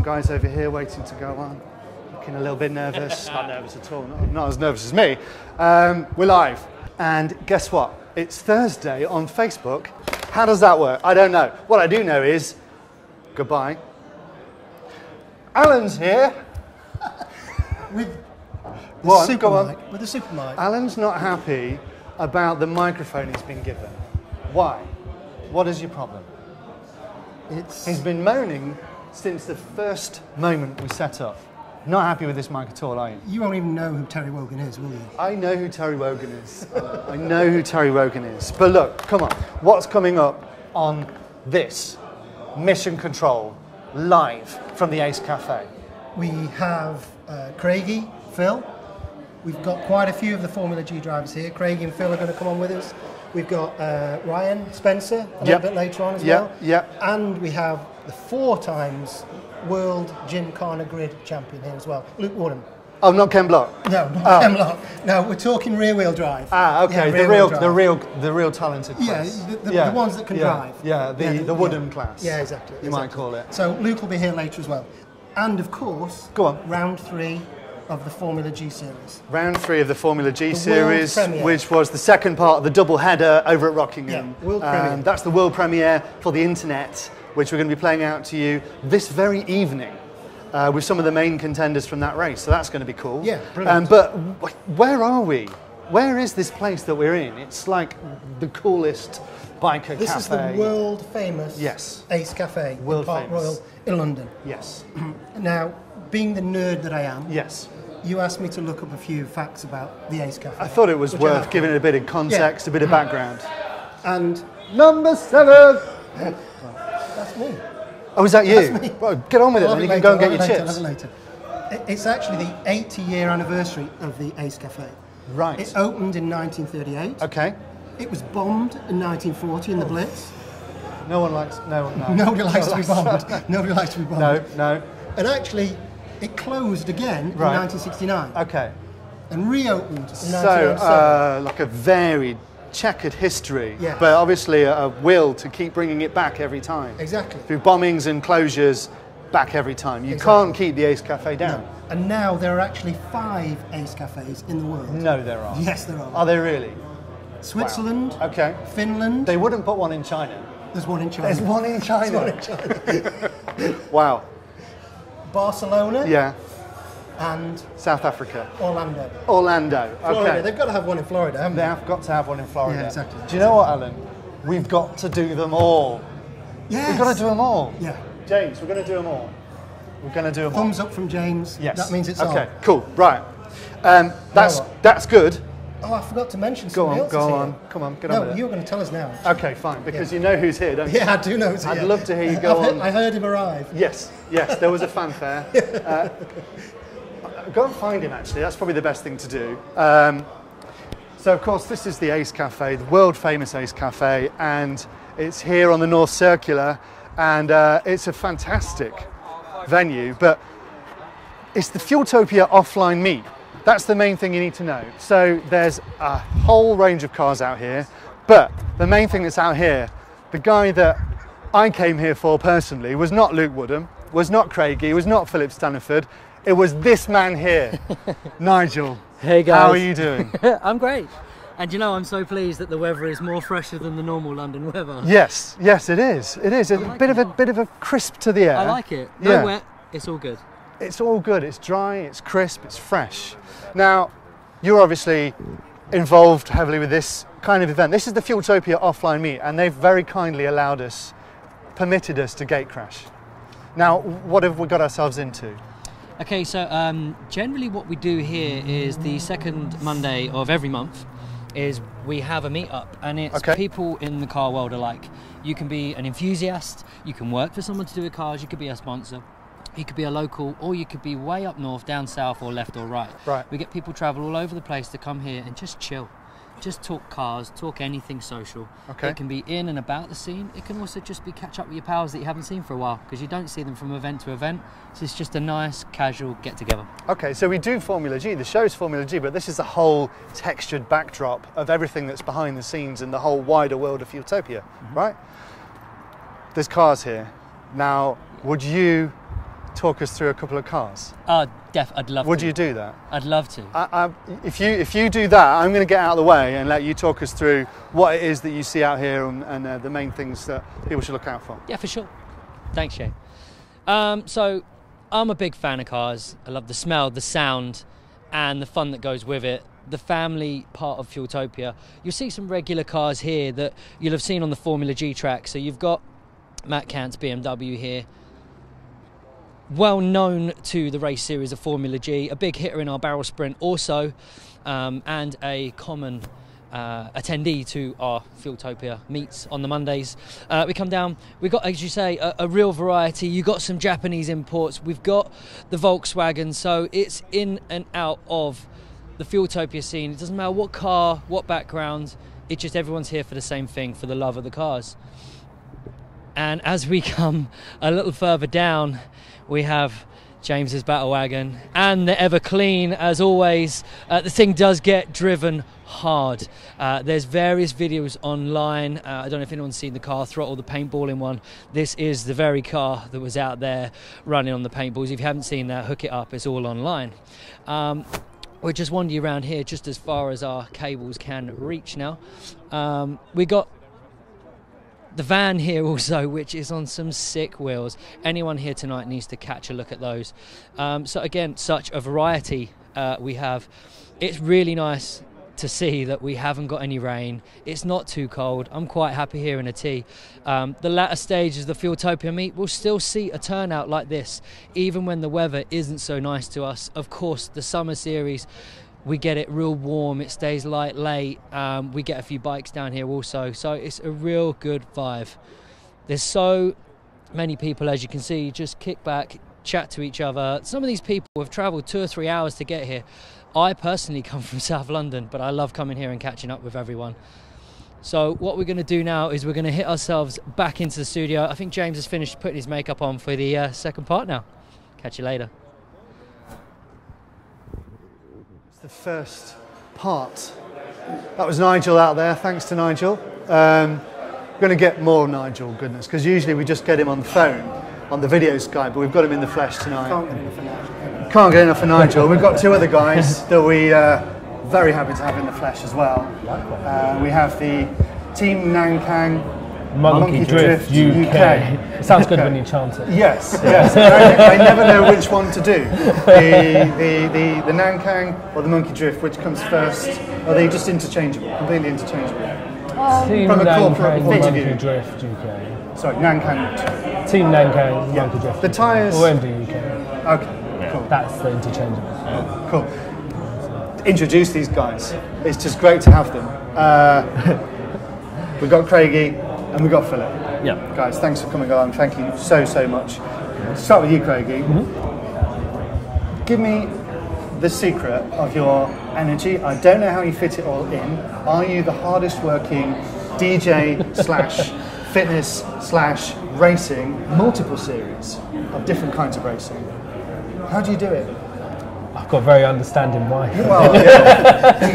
guys over here waiting to go on. Looking a little bit nervous. Not nervous at all, not as nervous as me. We're live. And guess what? It's Thursday on Facebook. How does that work? I don't know. What I do know is, goodbye. Alan's here. With What? the Go on. mic. With the super mic. Alan's not happy about the microphone he's been given. Why? What is your problem? He's been moaning since the first moment we set up. Not happy with this mic at all, are you? You won't even know who Terry Wogan is, will you? I know who Terry Wogan is. I know who Terry Wogan is. But look, come on. What's coming up on this Mission Control live from the Ace Cafe? We have Craigie, Phil. We've got quite a few of the Formula G drivers here. Craigie and Phil are going to come on with us. We've got Ryan Spencer a little bit later on as well. And we have the 4 times World Gymkhana Grid champion here as well, Luke Woodham. Oh, not Ken Block. No, not Ken Block. No, we're talking rear-wheel drive. Ah, okay. Yeah, the real talented class. The ones that can drive. Yeah, the Woodham class. Yeah, exactly. You might call it. So Luke will be here later as well, and of course, go on. Round 3 of the Formula G series. Round 3 of the Formula G series, which was the second part of the double header over at Rockingham. Yeah, world premiere. That's the world premiere for the internet, which we're going to be playing out to you this very evening with some of the main contenders from that race. So that's going to be cool. Yeah, brilliant. But where are we? Where is this place that we're in? It's like the coolest biker cafe. This is the world famous Ace Cafe in Park Royal in London. Yes. Now, being the nerd that I am, yes, you asked me to look up a few facts about the Ace Cafe. I thought it was worth giving it a bit of context, a bit of background. And number 7. That's me. Oh, is that you? That's me. Well, get on with it, then you can go and get your chips. Later. It's actually the 80-year anniversary of the Ace Cafe. Right. It opened in 1938. Okay. It was bombed in 1940 in the Blitz. No one likes. Nobody likes to be bombed. Nobody likes to be bombed. No. And actually, it closed again in 1969. Okay. And reopened in 1907. So, like a varied, checkered history, but obviously a will to keep bringing it back every time. Exactly. Through bombings and closures, back every time. You can't keep the Ace Cafe down. No. And now there are actually 5 Ace Cafes in the world. No, there are. Yes, there are. Are there really? Switzerland. Wow. Okay. Finland. They wouldn't put one in China. There's one in China. There's one in China. There's one in China. Wow. Barcelona. Yeah. And South Africa. Orlando. Orlando. Florida. Okay. They've got to have one in Florida, haven't they? They have got to have one in Florida. Yeah, exactly. Do you know what, Alan? We've got to do them all. Yes. We've got to do them all. Yeah. James, we're going to do them all. We're going to do them all. Thumbs up from James. Yes. That means it's okay. on. Cool. Right. That's good. Oh, I forgot to mention somebody else. Go on. Come on, get on with it. No, you're going to tell us now. Okay, fine, because you know who's here, don't you? Yeah, I do know who's here. I'd love to hear you go on. I heard him arrive. Yes, there was a fanfare. Go and find him, actually. That's probably the best thing to do. So, of course, this is the Ace Cafe, the world famous Ace Cafe, and it's here on the North Circular, and it's a fantastic venue, but it's the Fueltopia offline meet. That's the main thing you need to know. So there's a whole range of cars out here, but the main thing that's out here, the guy that I came here for personally was not Luke Woodham, was not Craigie, was not Philip Staniford, it was this man here, Nigel. Hey guys. How are you doing? I'm great. And you know, I'm so pleased that the weather is more fresher than the normal London weather. Yes, it is. It is. A bit of a crisp to the air. I like it. No wet, it's all good. It's all good. It's dry, it's crisp, it's fresh. Now, you're obviously involved heavily with this kind of event. This is the Fueltopia offline meet, and they've very kindly permitted us to gate crash. Now, what have we got ourselves into? Okay, so generally what we do here is the second Monday of every month is we have a meetup, and it's people in the car world alike. You can be an enthusiast, you can work for someone to do cars, you could be a sponsor. You could be a local, or you could be way up north, down south, or left or right. Right. We get people travel all over the place to come here and just chill. Just talk cars, talk anything social. Okay. It can be in and about the scene. It can also just be catch up with your pals that you haven't seen for a while, because you don't see them from event to event. So it's just a nice, casual get-together. Okay, so we do Formula G. The show's Formula G, but this is the whole textured backdrop of everything that's behind the scenes in the whole wider world of Fueltopia, right? There's cars here. Now, would you talk us through a couple of cars? I'd love to. Would you do that? I'd love to. If you do that, I'm going to get out of the way and let you talk us through what it is that you see out here and the main things that people should look out for. Yeah, for sure. Thanks, Shay. So I'm a big fan of cars. I love the smell, the sound, and the fun that goes with it. The family part of Fueltopia. You'll see some regular cars here that you'll have seen on the Formula G track. So you've got Matt Cant's BMW here, well known to the race series of Formula G, a big hitter in our barrel sprint also, and a common attendee to our Fueltopia meets on the Mondays. We come down, we've got, as you say, a real variety. You've got some Japanese imports, we've got the Volkswagen, so it's in and out of the Fueltopia scene. It doesn't matter what car, what background, it's just everyone's here for the same thing, for the love of the cars. And as we come a little further down, we have James's battle wagon and the ever clean, as always. The thing does get driven hard. There's various videos online. I don't know if anyone's seen the car throttle, the paintballing one. This is the very car that was out there running on the paintballs. If you haven't seen that, hook it up, it's all online. We'll just wander you around here just as far as our cables can reach now. We got the van here also, which is on some sick wheels. Anyone here tonight needs to catch a look at those. So again, such a variety we have. It's really nice to see that we haven't got any rain. It's not too cold. I'm quite happy here in a tee. The latter stages of the Fueltopia meet will still see a turnout like this, even when the weather isn't so nice to us. Of course, the summer series, we get it real warm, it stays light late. We get a few bikes down here also, so it's a real good vibe. There's so many people, as you can see, just kick back, chat to each other. Some of these people have travelled 2 or 3 hours to get here. I personally come from South London, but I love coming here and catching up with everyone. So what we're going to do now is we're going to hit ourselves back into the studio. I think James has finished putting his makeup on for the second part now. Catch you later. The first part. That was Nigel out there. Thanks to Nigel. We're going to get more Nigel, goodness, because usually we just get him on the phone, on the video Skype, but we've got him in the flesh tonight. Can't get enough of Nigel. We've got 2 other guys that we are very happy to have in the flesh as well. We have the Team Nankang Monkey Drift UK. It sounds good when you chant it. Yes, yes. I never know which one to do. The Nankang or the Monkey Drift, which comes first? Are they just interchangeable, completely interchangeable? Team From a corporate Nankang point of Monkey view. Drift UK. Sorry, Nankang. Team Nankang Monkey Drift. The tyres. Or MD UK. Okay, cool. That's the interchangeable. Cool. Introduce these guys. It's just great to have them. We've got Craigie and we've got Philip. Yeah. Guys, thanks for coming along. Thank you so much. Start with you, Craigie. Give me the secret of your energy. I don't know how you fit it all in. Are you the hardest working DJ / fitness / racing, multiple series of different kinds of racing? How do you do it? I've got a very understanding wife. Well,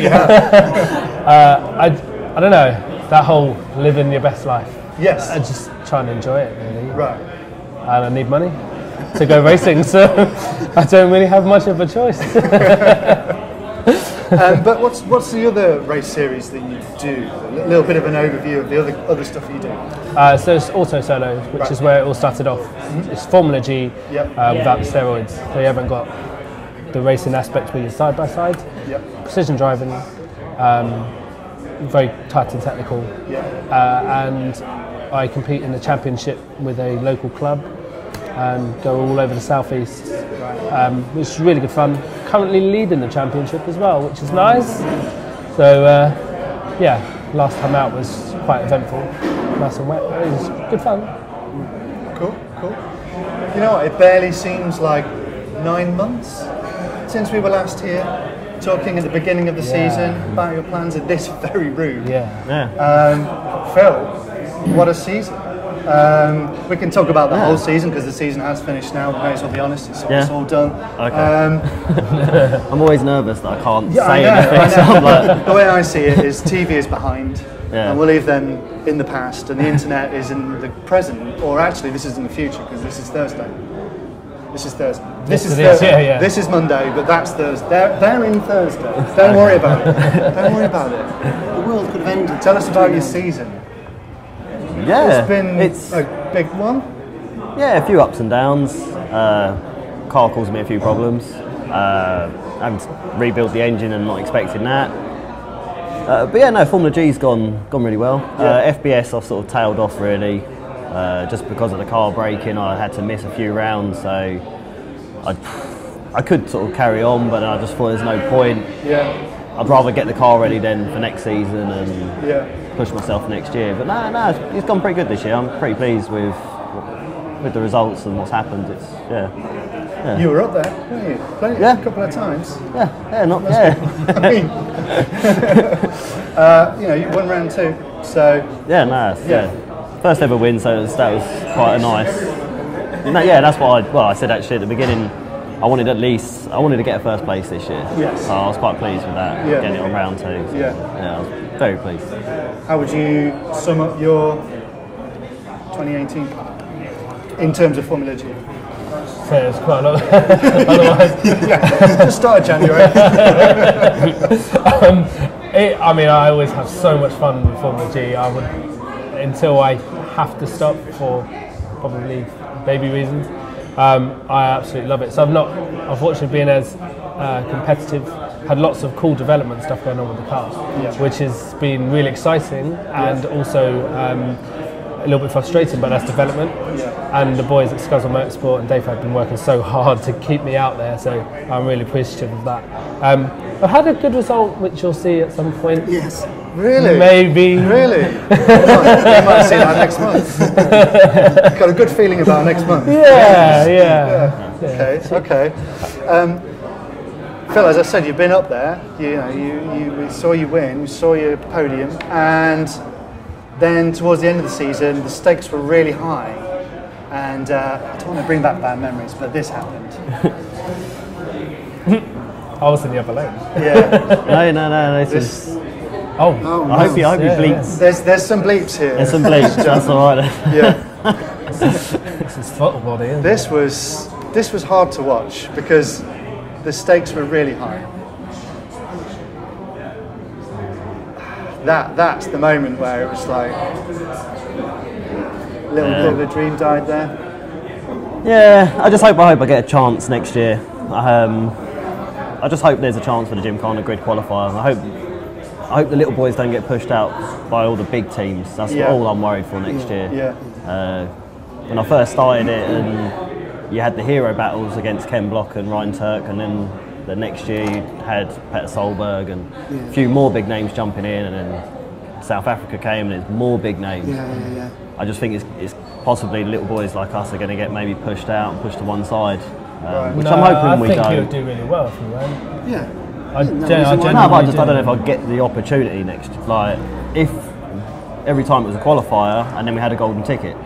yeah. I don't know, that whole living your best life. Yes. I just try and enjoy it, really. Right. And I need money to go racing, so I don't really have much of a choice. But what's the other race series that you do? A little bit of an overview of the other stuff you do. So it's Auto Solo, which is where it all started off. It's Formula G without the steroids. So you haven't got the racing aspect where you're side by side. Precision driving, very tight and technical. And I compete in the championship with a local club and go all over the southeast, which is really good fun. Currently leading the championship as well, which is nice. So yeah, last time out was quite eventful, nice and wet. It was good fun. Cool. You know what? It barely seems like 9 months since we were last here, talking at the beginning of the season about your plans in this very room. Phil, what a season. We can talk about the whole season because the season has finished now. We may as well be honest, it's all done. Okay. I'm always nervous that I can't say anything. So I'm like... The way I see it is TV is behind and we'll leave them in the past and the internet is in the present, or actually this is in the future because this is Thursday. This is Thursday. This is Thursday. Yeah. This is Monday, but that's Thursday. They're in Thursday. Don't worry about it. Don't worry about it. The world could have ended. Tell us about your season. Yeah, It's been a big one. Yeah, a few ups and downs. Car caused me a few problems. Having to rebuild the engine and not expecting that. But yeah, no, Formula G's gone really well. FBS I've sort of tailed off really, just because of the car braking. I had to miss a few rounds, so I could sort of carry on, but I just thought there's no point. Yeah. I'd rather get the car ready then for next season and push myself next year. But no, it's gone pretty good this year. I'm pretty pleased with the results and what's happened. It's yeah. You were up there, weren't you? Plenty, a couple of times. I mean, you won round 2, so first ever win, so that was quite a nice. That's what I said actually at the beginning. I wanted to get a first place this year. Yes. So I was quite pleased with that, getting it on round 2. So, I was very pleased. How would you sum up your 2018 in terms of Formula G? So it's quite a lot. Otherwise, just started January. I always have so much fun with Formula G. I would, until I have to stop for probably baby reasons. I absolutely love it. So I've not, unfortunately, been as competitive. Had lots of cool development stuff going on with the car, which has been really exciting and also a little bit frustrating, but that's development. And the boys at Scuzzle Motorsport and Dave have been working so hard to keep me out there, so I'm really appreciative of that. I've had a good result, which you'll see at some point. Yes. Really? Maybe. Really? You might see that next month. Got a good feeling about next month. Yeah. Okay. Phil, as I said, you've been up there. We saw you win. We saw your podium, and then towards the end of the season, the stakes were really high. And I don't want to bring back bad memories, but this happened. I was in the upper lane. Yeah. No. This is. I hope you bleeps. There's some bleeps here. There's some bleeps. That's all right. This is football, isn't it? This was hard to watch because the stakes were really high. That's the moment where it was like a little bit of a dream died there. Yeah, I hope I get a chance next year. I just hope there's a chance for the Gymkhana Grid qualifier. I hope the little boys don't get pushed out by all the big teams. That's all I'm worried for next year. When I first started it, and you had the hero battles against Ken Block and Ryan Turk, and then the next year you had Peter Solberg and a few more big names jumping in, and then South Africa came and there's more big names. I just think it's possibly little boys like us are going to get maybe pushed out and pushed to one side, which I'm hoping we don't. I think you'll do really well if you win. I don't know if I'll get the opportunity next. Like, if every time it was a qualifier and then we had a golden ticket,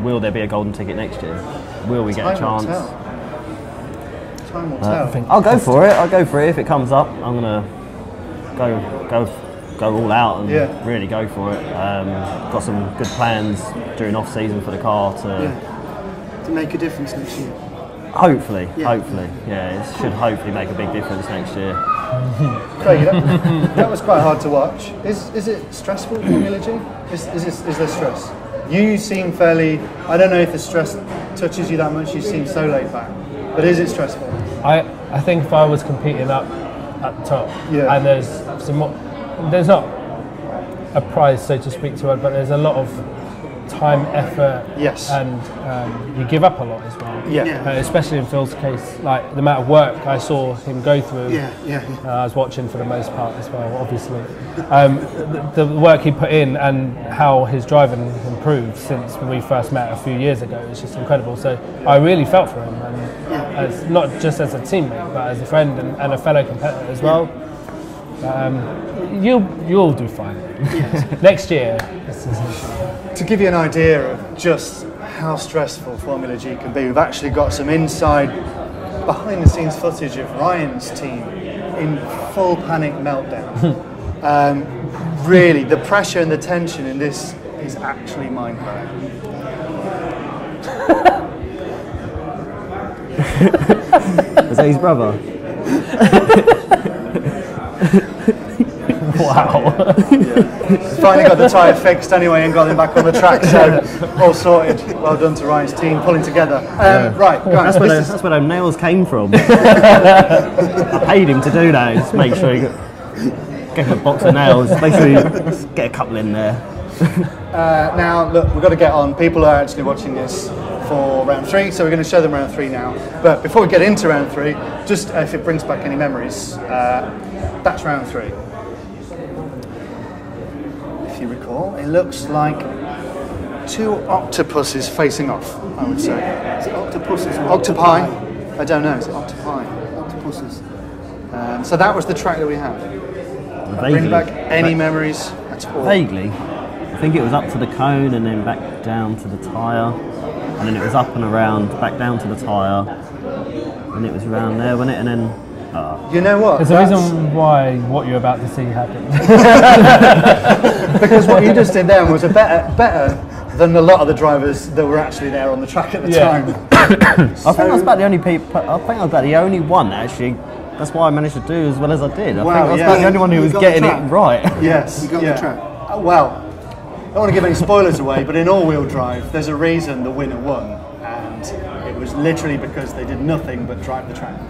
will there be a golden ticket next year? Will we get a chance? Time will tell. I'll go for it. If it comes up. I'm gonna go all out and really go for it. Got some good plans during off season for the car to make a difference next year. Hopefully. It should hopefully make a big difference next year. Craig, that was quite hard to watch. Is it stressful, Formula G? Is there stress? You seem fairly. I don't know if the stress touches you that much. You seem so laid back. But is it stressful? I think if I was competing up at the top, and there's some more, there's not a prize, so to speak, to it, but there's a lot of time, effort, and you give up a lot as well. Especially in Phil's case, like the amount of work I saw him go through. I was watching for the most part as well, obviously. The work he put in and how his driving improved since we first met a few years ago is just incredible. So I really felt for him, and as, not just as a teammate, but as a friend and a fellow competitor as well. You'll do fine. Next year. To give you an idea of just how stressful Formula G can be, we've actually got some inside, behind-the-scenes footage of Ryan's team in full panic meltdown. Really, the pressure and the tension in this is actually mind-blowing. Was that his brother? Wow. Finally got the tyre fixed anyway and got him back on the track, so all sorted. Well done to Ryan's team pulling together. Right, guys, that's where those nails came from. I paid him to do that, just make sure he get a box of nails, basically get a couple in there. Now, look, we've got to get on. People are actually watching this for round 3, so we're going to show them round 3 now. But before we get into round 3, just if it brings back any memories, that's round 3. If you recall, it looks like 2 octopuses facing off, I would say. Is it octopuses or Octopi? I don't know, is it octopi? octopuses? So that was the track that we had. Vaguely. Bring back any memories at all? Vaguely. I think it was up to the cone and then back down to the tyre. And then it was up and around, back down to the tyre. And it was around there, wasn't it? And then... You know what? There's a reason why what you're about to see happened. Because what you just did then was better than a lot of the drivers that were actually there on the track at the time. I think I was about the only one actually. That's why I managed to do as well as I did. I think I was about the only one who was getting it right. Yes. You got the track. Well, I don't want to give any spoilers away, but in all-wheel drive, there's a reason the winner won, and it was literally because they did nothing but drive the track.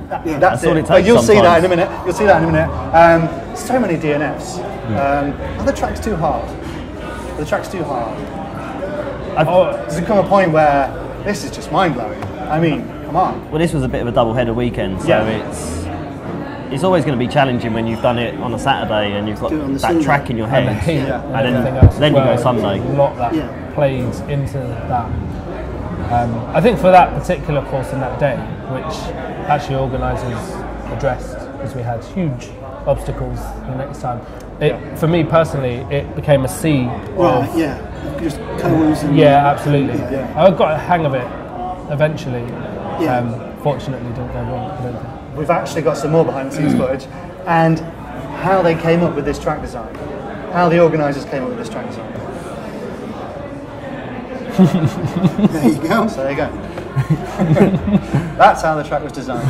That's all it. it takes. But you'll see that in a sometimes. minute. You'll see that in a minute. So many DNFs. Are the tracks too hard? The track's too hard. Does it come a point where this is just mind-blowing? I mean, come on. Well, this was a bit of a double-header weekend, so it's always going to be challenging when you've done it on a Saturday and you've got that Sunday. track in your head, and then you go Sunday. A lot that plays into that. I think for that particular course and that day, which actually organisers addressed, because we had huge obstacles the next time. For me personally, it became a sea. Just cones and... Yeah, absolutely. I got a hang of it eventually. Fortunately, didn't go wrong, I don't think. We've actually got some more behind-the-scenes footage, and how they came up with this track design. How the organisers came up with this track design. There you go. So there you go. That's how the track was designed.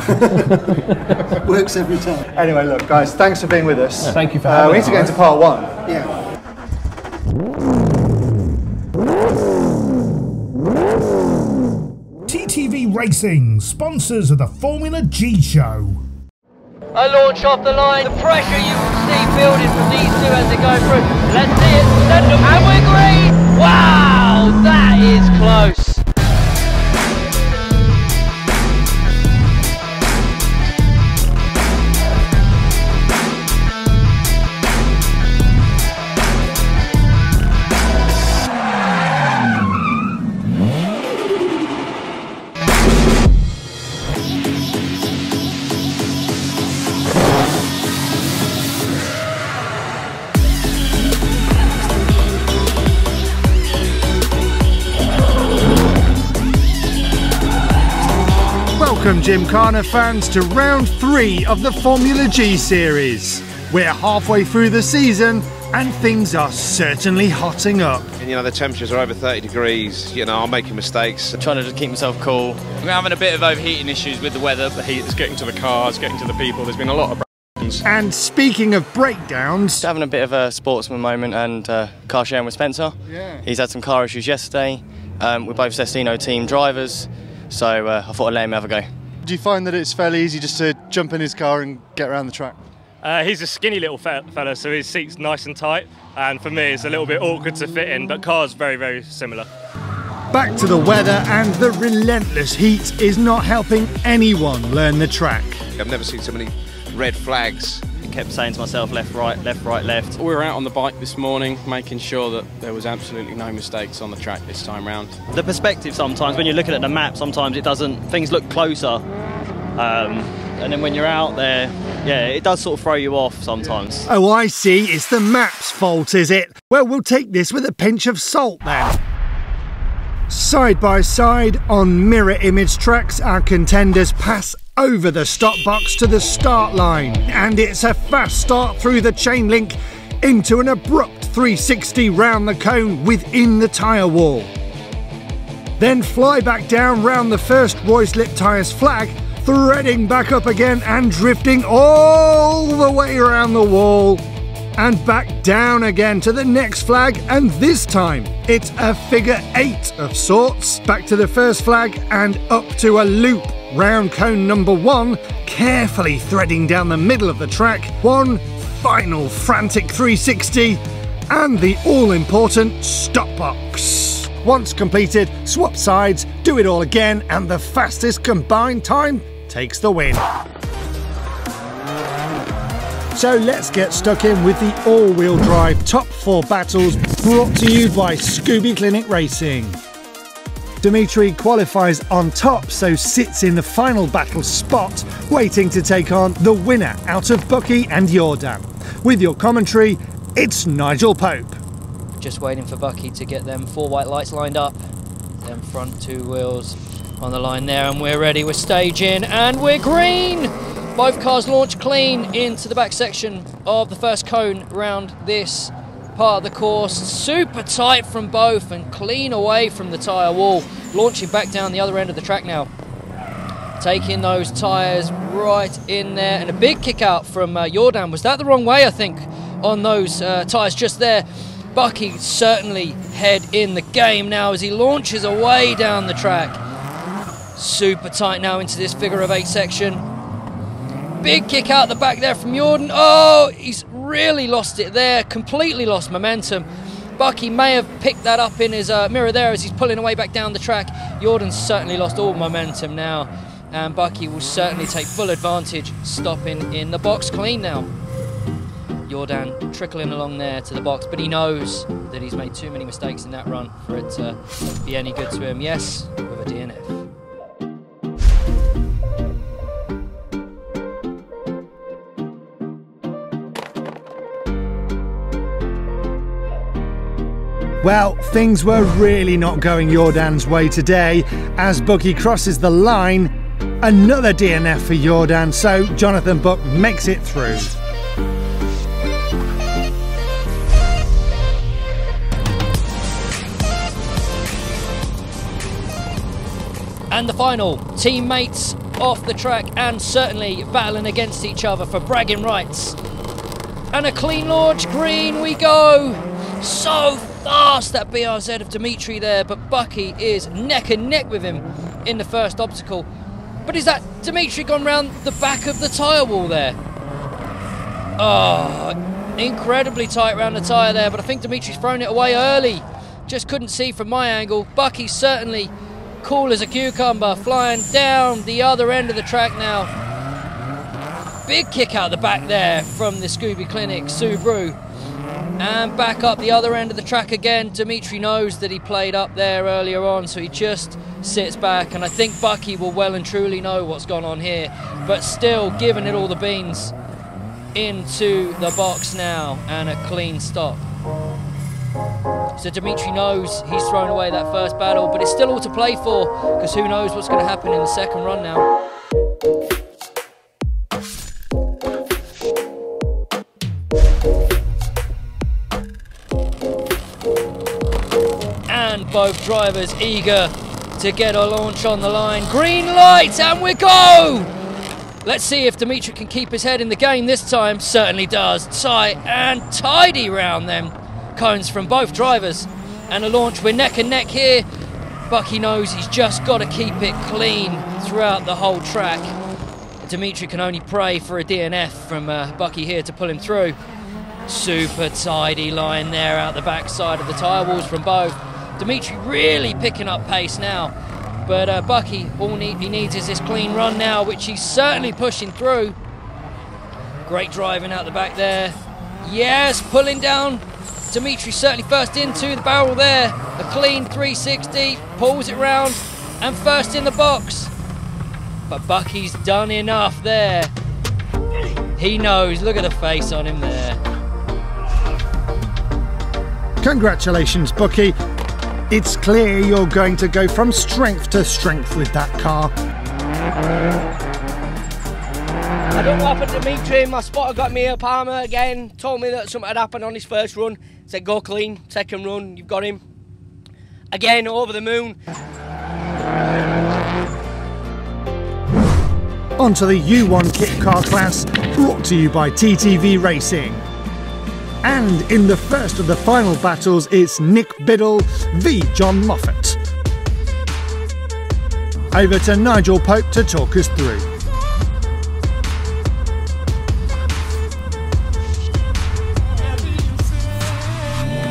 Works every time. Anyway, look, guys, thanks for being with us. Thank you for having us. We need to get into part 1. Yeah. TTV Racing, sponsors of the Formula G Show. I launch off the line. The pressure you can see building from these two as they go through. Let's see it. Send them. And we're green. Wow, that is close. Welcome Gymkhana fans to round 3 of the Formula G series. We're halfway through the season and things are certainly hotting up. And, you know, the temperatures are over 30 degrees, you know, I'm making mistakes. I'm trying to just keep myself cool. We're having a bit of overheating issues with the weather. The heat is getting to the cars, getting to the people. There's been a lot of breakdowns. And speaking of breakdowns... Just having a bit of a sportsman moment and car sharing with Spencer. Yeah. He's had some car issues yesterday. We're both Cestino team drivers, so I thought I'd let him have a go. Do you find that it's fairly easy just to jump in his car and get around the track? He's a skinny little fella, so his seat's nice and tight, and for me it's a little bit awkward to fit in, but car's very, very similar. Back to the weather, and the relentless heat is not helping anyone learn the track. I've never seen so many red flags. I kept saying to myself, left, right, left, right, left. We were out on the bike this morning, making sure that there was absolutely no mistakes on the track this time round. The perspective sometimes, when you're looking at the map, sometimes it doesn't, things look closer. And then when you're out there, yeah, it does sort of throw you off sometimes. Oh, I see, it's the map's fault, is it? Well, we'll take this with a pinch of salt then. Side by side, on mirror image tracks, our contenders pass over the stop box to the start line. And it's a fast start through the chain link into an abrupt 360 round the cone within the tyre wall. then fly back down round the first Royce Lip Tyres flag, threading back up again and drifting all the way around the wall and back down again to the next flag, and this time it's a figure 8 of sorts, back to the first flag and up to a loop round cone number 1, carefully threading down the middle of the track, one final frantic 360 and the all-important stop box. Once completed, swap sides, do it all again, and the fastest combined time takes the win. So let's get stuck in with the all-wheel drive top 4 battles, brought to you by Scooby Clinic Racing. Dimitri qualifies on top, so sits in the final battle spot, waiting to take on the winner out of Bucky and Jordan. With your commentary, it's Nigel Pope. Just waiting for Bucky to get them 4 white lights lined up. Them front 2 wheels on the line there, and we're ready, we're staging, and we're green! Both cars launch clean into the back section of the first cone round this part of the course. Super tight from both and clean away from the tyre wall. Launching back down the other end of the track now. Taking those tyres right in there, and a big kick out from Jordan. Was that the wrong way, I think, on those tyres just there? Bucky certainly head in the game now as he launches away down the track. Super tight now into this figure of 8 section. Big kick out the back there from Jordan. Oh, he's really lost it there, completely lost momentum. Bucky may have picked that up in his mirror there as he's pulling away back down the track. Jordan's certainly lost all momentum now, and Bucky will certainly take full advantage, stopping in the box clean now. Jordan trickling along there to the box, but he knows that he's made too many mistakes in that run for it to be any good to him. Yes, with a DNF. Well, things were really not going Jordan's way today. As Bucky crosses the line, another DNF for Jordan, so Jonathan Buck makes it through. And the final, teammates off the track and certainly battling against each other for bragging rights. And a clean launch, green we go. So fast that BRZ of Dimitri there, but Bucky is neck and neck with him in the first obstacle. But is that Dimitri gone round the back of the tyre wall there? Oh, incredibly tight round the tyre there, but I think Dimitri's thrown it away early. Just couldn't see from my angle. Bucky's certainly cool as a cucumber, flying down the other end of the track now. Big kick out the back there from the Scooby Clinic Subaru. And back up the other end of the track again. Dimitri knows that he played up there earlier on, so he just sits back, and I think Bucky will well and truly know what's gone on here, but still giving it all the beans into the box now, and a clean stop. So Dimitri knows he's thrown away that first battle, but it's still all to play for, because who knows what's going to happen in the second run now. And both drivers eager to get a launch on the line. Green light, and we go! Let's see if Dimitri can keep his head in the game this time. Certainly does. Tight and tidy round them cones from both drivers, and a launch. We're neck and neck here. Bucky knows he's just got to keep it clean throughout the whole track. Dimitri can only pray for a DNF from Bucky here to pull him through. Super tidy line there out the backside of the tyre walls from both. Dimitri really picking up pace now, but Bucky, all he needs is this clean run now, which he's certainly pushing through. Great driving out the back there. Yes, pulling down. Dimitri certainly first into the barrel there. A clean 360, pulls it round, and first in the box. But Bucky's done enough there. He knows, look at the face on him there. Congratulations, Bucky. It's clear you're going to go from strength to strength with that car. I don't know what happened to Dimitri. My spotter got me a Palmer again. Told me that something had happened on his first run. Said go clean, second run, you've got him. Again, over the moon. onto the U1 kit car class, brought to you by TTV Racing. And in the first of the final battles, it's Nick Biddle v John Moffat. Over to Nigel Pope to talk us through.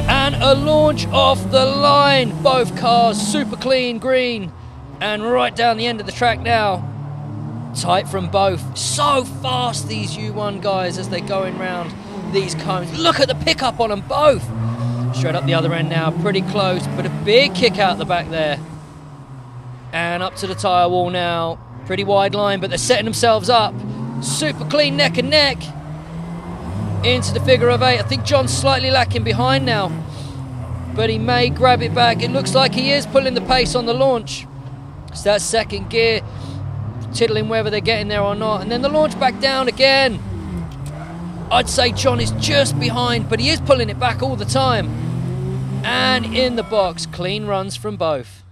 And a launch off the line. Both cars super clean green and right down the end of the track now. Tight from both. So fast, these U1 guys, as they're going round these cones. Look at the pickup on them both. Straight up the other end now, pretty close, but a big kick out the back there. And up to the tyre wall now. Pretty wide line, but they're setting themselves up. Super clean neck and neck. Into the figure of 8. I think John's slightly lacking behind now, but he may grab it back. It looks like he is pulling the pace on the launch. It's that second gear, tiddling whether they're getting there or not. And then the launch back down again. I'd say John is just behind, but he is pulling it back all the time. And in the box, clean runs from both.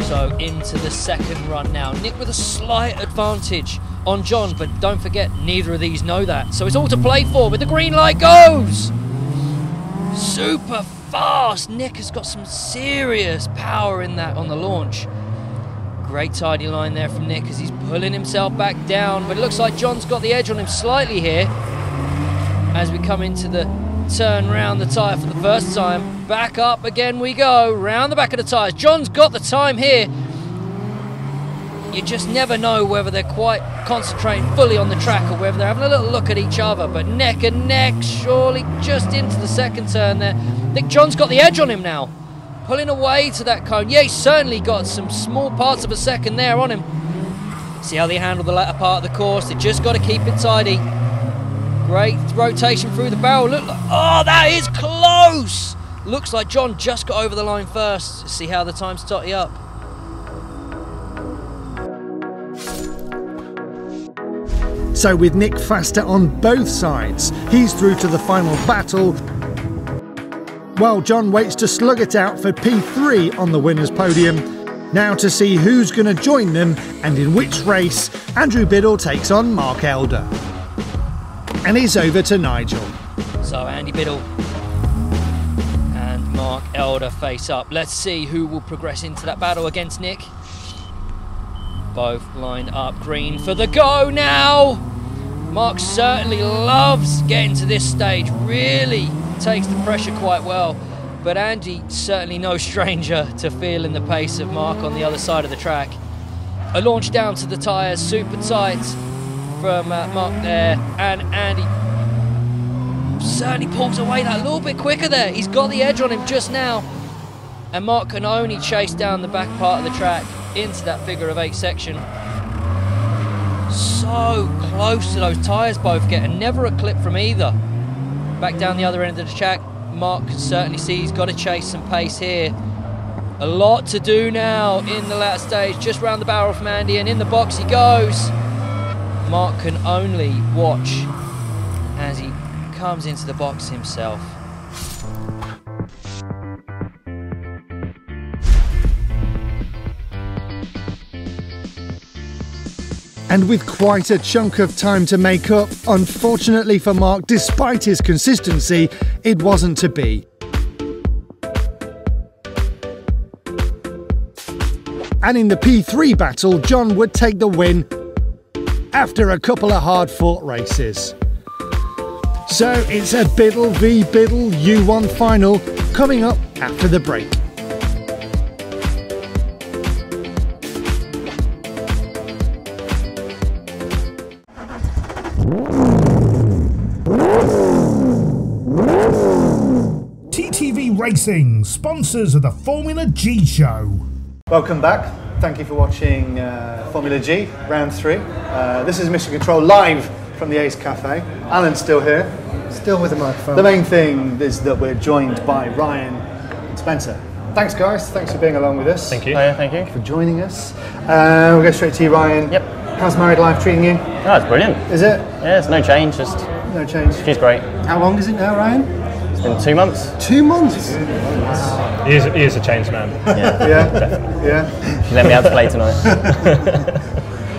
So into the second run now. Nick with a slight advantage on John, but don't forget, neither of these know that. So it's all to play for, but the green light goes. Super fast. Nick has got some serious power in that on the launch. Great tidy line there from Nick as he's pulling himself back down, but it looks like John's got the edge on him slightly here as we come into the turn round the tyre for the first time. Back up again we go, round the back of the tyres. John's got the time here. You just never know whether they're quite concentrating fully on the track or whether they're having a little look at each other, but neck and neck, surely just into the second turn there. I think John's got the edge on him now, pulling away to that cone. Yeah, he's certainly got some small parts of a second there on him. See how they handle the latter part of the course. They just got to keep it tidy. Great rotation through the barrel. Look, oh, that is close. Looks like John just got over the line first. See how the times totty up. So with Nick faster on both sides, he's through to the final battle, while John waits to slug it out for P3 on the winner's podium. Now to see who's going to join them and in which race, Andrew Biddle takes on Mark Elder. And he's over to Nigel. So Andy Biddle and Mark Elder face up. Let's see who will progress into that battle against Nick. Both lined up, green for the go now. Mark certainly loves getting to this stage, really takes the pressure quite well. But Andy, certainly no stranger to feeling the pace of Mark on the other side of the track. A launch down to the tyres, super tight from Mark there, and Andy certainly pulls away that a little bit quicker there. He's got the edge on him just now, and Mark can only chase down the back part of the track into that figure of 8 section. So close to those tyres both get, and never a clip from either. Back down the other end of the track, Mark can certainly see he's got to chase some pace here. A lot to do now in the latter stage, just round the barrel from Andy, and in the box he goes. Mark can only watch as he comes into the box himself. And with quite a chunk of time to make up, unfortunately for Mark, despite his consistency, it wasn't to be. And in the P3 battle, John would take the win after a couple of hard-fought races. So it's a Biddle v Biddle U1 final coming up after the break. TTV Racing, sponsors of the Formula G show. Welcome back. Thank you for watching Formula G, round 3. This is Mission Control live from the Ace Cafe. Alan's still here. Still with the microphone. The main thing is that we're joined by Ryan and Spencer. Thanks guys, thanks for being along with us. Thank you. Oh, yeah, thank you. For joining us. We'll go straight to you, Ryan. Yep. How's married life treating you? Oh, it's brilliant. Is it? Yeah, it's no change, just No change. She's great. How long is it now, Ryan? It's been 2 months. 2 months? Wow. He is a changed man. Yeah. Yeah. She let me out to play tonight.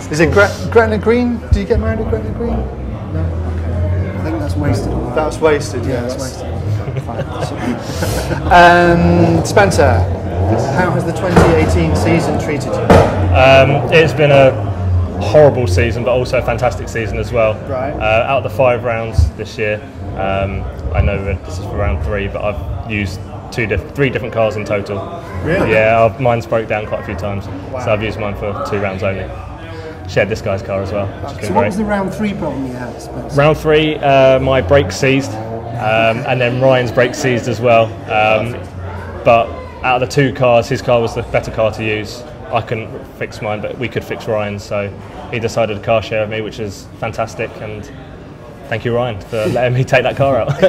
Is it Gretna Green? Do you get married at Gretna Green? No? Okay. I think that's wasted. That's wasted, yeah. That's wasted. Spencer, how has the 2018 season treated you? It's been a horrible season, but also a fantastic season as well. Right. Out of the 5 rounds this year, I know this is for round 3, but I've used 3 different cars in total. Really? Yeah, mine's broke down quite a few times, Wow. so I've used mine for 2 rounds only. Shared this guy's car as well, which has been So what great. was the round 3 problem you had, Spencer? Round 3, my brake seized, and then Ryan's brake seized as well. But out of the 2 cars, his car was the better car to use. I couldn't fix mine, but we could fix Ryan's, so he decided to car share with me, which is fantastic. And thank you, Ryan, for letting me take that car out.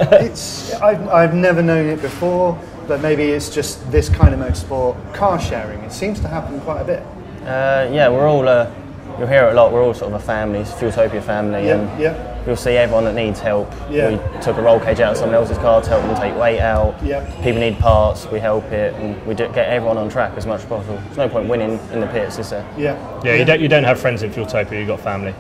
I've never known it before, but maybe it's just this kind of motorsport. Car sharing, it seems to happen quite a bit. Yeah, we're all, you'll hear it a lot, we're all sort of a family, it's a Fueltopia family, and you'll see everyone that needs help. Yeah. We took a roll cage out of someone else's car to help them take weight out. Yeah. People need parts, we help it, and we get everyone on track as much as possible. There's no point winning in the pits, is there? Yeah. Yeah, you don't have friends in Fueltopia, you've got family.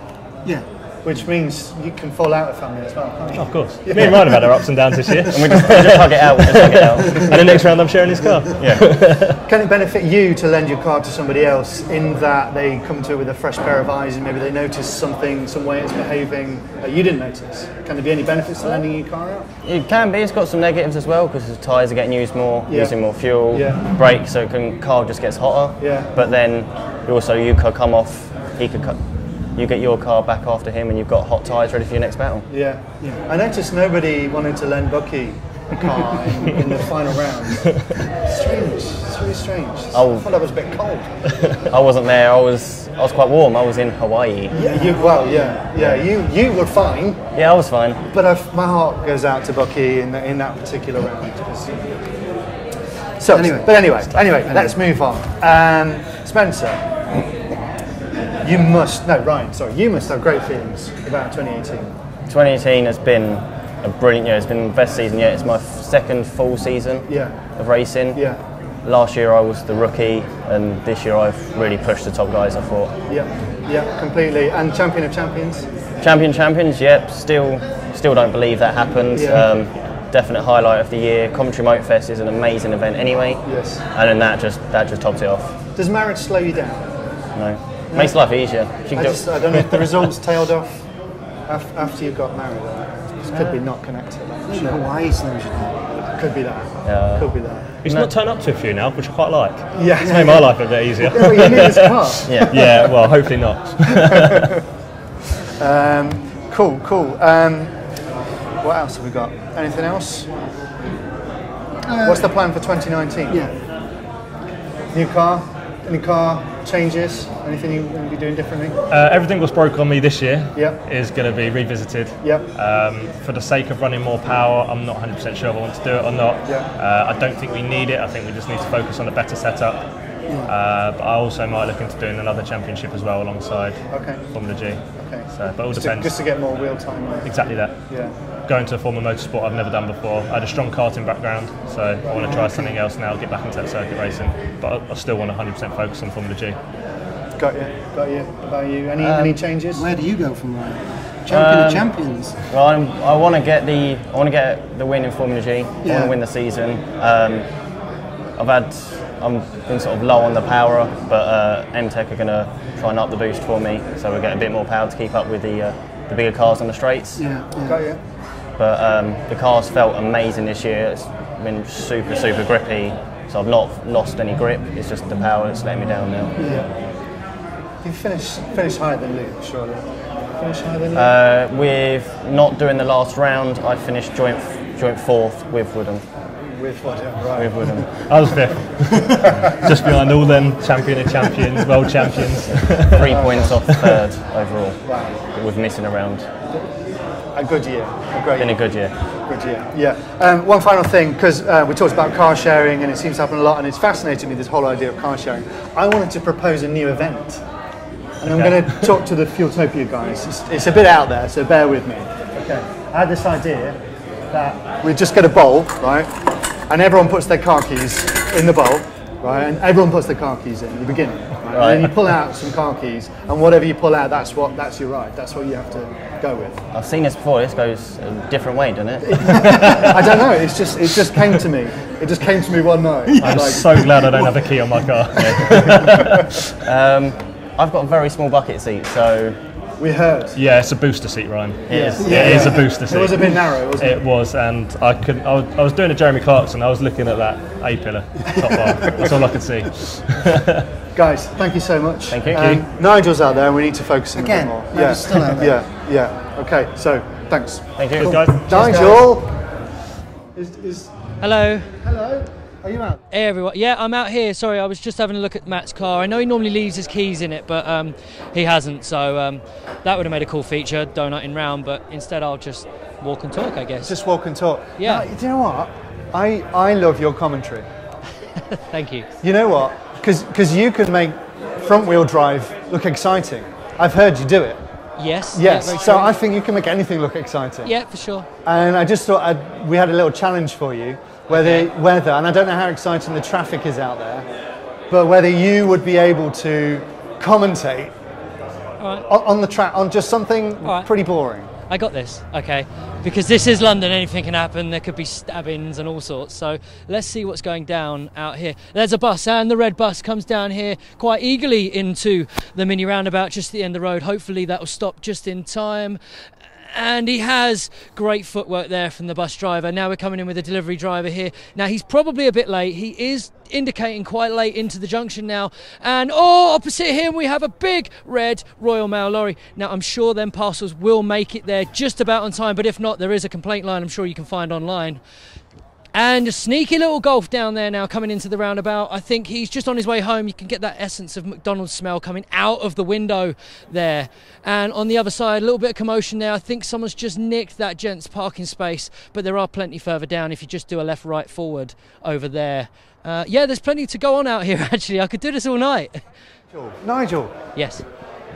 Yeah. Which means you can fall out of family as well, can't you? Of course. Me and Ryan have had our ups and downs this year. And we just hug it out, And the next round I'm sharing his car. Yeah. Can it benefit you to lend your car to somebody else in that they come to it with a fresh pair of eyes and maybe they notice something, some way it's behaving that you didn't notice? Can there be any benefits to lending your car out? It can be, it's got some negatives as well because the tyres are getting used more, using more fuel, brakes, so car just gets hotter. Yeah. But then you could come off, you get your car back after him and you've got hot tyres ready for your next battle. Yeah. I noticed nobody wanted to lend Bucky a car in the final round. Strange. It's really strange. I thought that was a bit cold. I wasn't there. I was quite warm. I was in Hawaii. Yeah. You were fine. Yeah, I was fine. But my heart goes out to Bucky in that particular round. So anyway, let's move on. Spencer. You must have great feelings about 2018. 2018 has been a brilliant year. It's been the best season yet. It's my 2nd full season of racing. Yeah. Last year I was the rookie, and this year I've really pushed the top guys, I thought. Yeah, completely. And champion of champions? Champions, yep. Still don't believe that happened. Yeah. Definite highlight of the year. Coventry Motor Fest is an amazing event anyway. Yes. And then that just topped it off. Does marriage slow you down? No. Makes life easier. I don't know if the results tailed off after you got married. It could be not connected. Hawaii slows you down. Could be that. Could be that. He's not turned up to a few now, which I quite like. Yeah. It's made my life a bit easier. Yeah, well, you need his car. Yeah, well, hopefully not. Cool. What else have we got? Anything else? What's the plan for 2019? Yeah. New car? Any car changes? Anything you want to be doing differently? Everything was broke on me this year Yep. is going to be revisited. Yep. For the sake of running more power, I'm not 100% sure if I want to do it or not. Yeah. I don't think we need it. I think we just need to focus on a better setup. But I also might look into doing another championship as well alongside Formula G. Okay. So, but it all depends. Just to get more wheel time. Right? Exactly that. Yeah. Going to a form of motorsport I've never done before. I had a strong karting background, so I want to try something else now, get back into that circuit racing. But I still want to 100% focus on Formula G. Got you. What about you? Any changes? Where do you go from there? Champion of champions. Well, I want to get the win in Formula G. I want to win the season. I've been sort of low on the power, but M-Tech are going to try and up the boost for me, so we'll get a bit more power to keep up with the bigger cars on the straights. Got you. But the car's felt amazing this year. It's been super grippy, so I've not lost any grip. It's just the power that's letting me down now. Yeah. You finished higher than Luke, surely. Finish higher than Luke? With not doing the last round, I finished joint 4th with Woodham. With what? Right. With Woodham. I was 5th. Just behind all them champion of champions, world champions. 3 points off 3rd overall. Wow. With missing a round. A good year. A good year. Good year. Yeah. One final thing, because we talked about car sharing and it seems to happen a lot, and it's fascinating me, this whole idea of car sharing. I wanted to propose a new event. And I'm going to talk to the Fueltopia guys. It's a bit out there, so bear with me. Okay. I had this idea that we just get a bowl, right, and everyone puts their car keys in the bowl, right, and everyone puts their car keys in the beginning, right? And then you pull out some car keys, and whatever you pull out, that's your ride. That's what you have to go with. I've seen this before. This goes a different way, doesn't it? I don't know. It just came to me. It just came to me one night. I'm so glad I don't have a key on my car. I've got a very small bucket seat, so. We heard. Yeah, it's a booster seat, Ryan. It is. Yeah, it is a booster seat. It was a bit narrow, wasn't it? It was, and I was doing a Jeremy Clarkson. I was looking at that A-pillar top bar. That's all I could see. Guys, thank you so much. Thank you. Nigel's out there, and we need to focus him Again, a bit more. Nigel's still out there. Yeah. Okay, so thanks. Thank you. Cheers, guys. Nigel. Hello. Hello. Are you out? Hey everyone. Yeah, I'm out here. Sorry, I was just having a look at Matt's car. I know he normally leaves his keys in it, but he hasn't. So that would have made a cool feature, donutting round. But instead, I'll just walk and talk, I guess. Just walk and talk. Yeah. No, you know what? I love your commentary. Thank you. You know what? Because you can make front wheel drive look exciting. I've heard you do it. Yes. Yes. Yeah, So true. I think you can make anything look exciting. Yeah, for sure. And I just thought we had a little challenge for you. Whether, and I don't know how exciting the traffic is out there, but whether you would be able to commentate on the track, on just something pretty boring. I got this, okay. Because this is London, anything can happen. There could be stabbings and all sorts. So let's see what's going down out here. There's a bus, and the red bus comes down here quite eagerly into the mini roundabout just at the end of the road. Hopefully that will stop just in time. And he has great footwork there from the bus driver. Now we're coming in with a delivery driver here. Now he's probably a bit late. He is indicating quite late into the junction now. And opposite him we have a big red Royal Mail lorry. Now I'm sure them parcels will make it there just about on time, but if not, there is a complaint line I'm sure you can find online. And a sneaky little Golf down there now coming into the roundabout. I think he's just on his way home. You can get that essence of McDonald's smell coming out of the window there. And on the other side, a little bit of commotion there. I think someone's just nicked that gent's parking space, but there are plenty further down if you just do a left, right, forward over there. Yeah, there's plenty to go on out here, actually. I could do this all night. Nigel. Yes.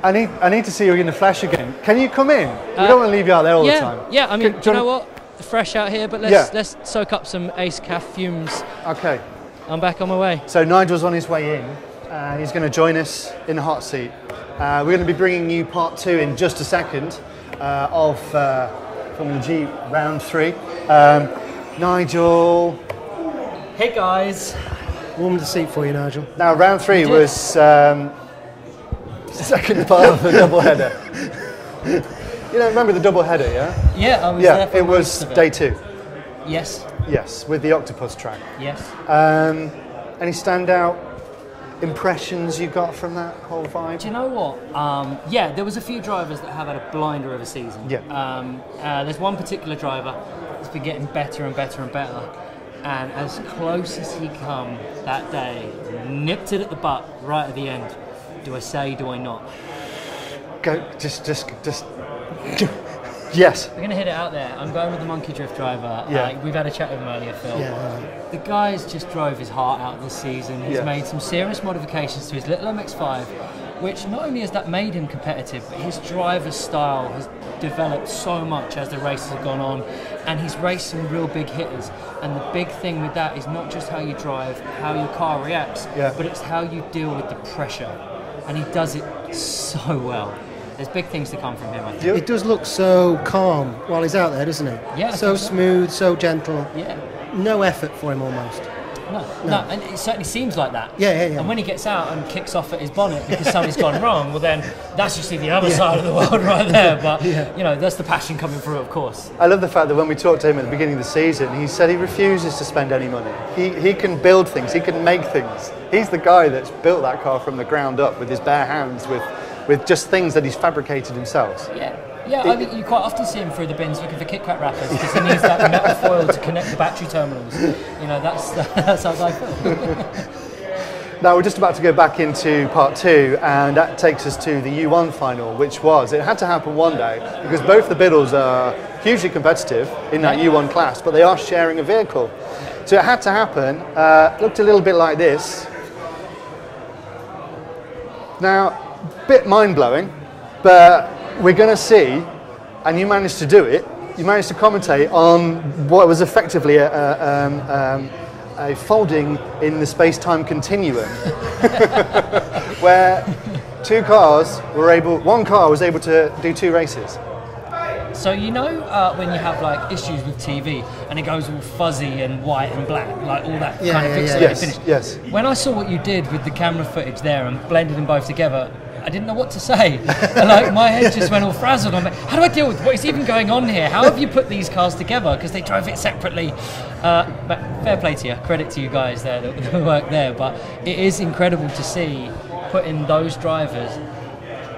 I need to see you in the flesh again. Can you come in? We don't want to leave you out there all the time. Yeah, I mean, do you know what? Fresh out here, but let's soak up some Ace Caf fumes. Okay. I'm back on my way. So Nigel's on his way in, and he's going to join us in the hot seat. We're going to be bringing you part 2 in just a second of Formula G round 3. Nigel. Hey guys. Warm the seat for you, Nigel. Now round 3 was second part of the double header. You know, remember the double header, yeah? Yeah, I was there for it was day 2. Yes. Yes, with the octopus track. Yes. Any standout impressions you got from that whole vibe? Do you know what? Yeah, there was a few drivers that have had a blinder of a season. Yeah. There's one particular driver that's been getting better and better and better. And as close as he come that day, nipped it at the butt right at the end. Do I say, do I not? Go, just. Yes. We're going to hit it out there. I'm going with the Monkey Drift driver. Yeah. We've had a chat with him earlier, Phil. Yeah. The guy's just drove his heart out this season. He's made some serious modifications to his little MX-5, which not only has that made him competitive, but his driver's style has developed so much as the races have gone on, and he's raced some real big hitters. And the big thing with that is not just how you drive, how your car reacts, but it's how you deal with the pressure. And he does it so well. There's big things to come from him, I think. It does look so calm while he's out there, doesn't it? Yeah. So smooth, so gentle. Yeah. No effort for him almost. No, and it certainly seems like that. Yeah. And when he gets out and kicks off at his bonnet because something's gone wrong, well then that's just the other side of the world right there. But you know, that's the passion coming through, of course. I love the fact that when we talked to him at the beginning of the season, he said he refuses to spend any money. He can build things, he can make things. He's the guy that's built that car from the ground up with his bare hands, with just things that he's fabricated himself. Yeah, I mean, you quite often see him through the bins looking for Kit Kat wrappers because he needs that metal foil to connect the battery terminals. You know, that's how I feel. Now we're just about to go back into part 2, and that takes us to the U1 final, which it had to happen one day because both the Biddles are hugely competitive in that U1 class, but they are sharing a vehicle. So it had to happen. Looked a little bit like this. Now, bit mind-blowing, but we're going to see, and you managed to do it, you managed to commentate on what was effectively a folding in the space-time continuum, where one car was able to do 2 races. So you know when you have like issues with TV and it goes all fuzzy and white and black, like all that kind of pixelated finish. Yes. When I saw what you did with the camera footage there and blended them both together, I didn't know what to say. And like my head just went all frazzled. I'm like, how do I deal with what is even going on here? How have you put these cars together? Because they drove it separately. But fair play to you, credit to you guys there that work there. But it is incredible to see putting those drivers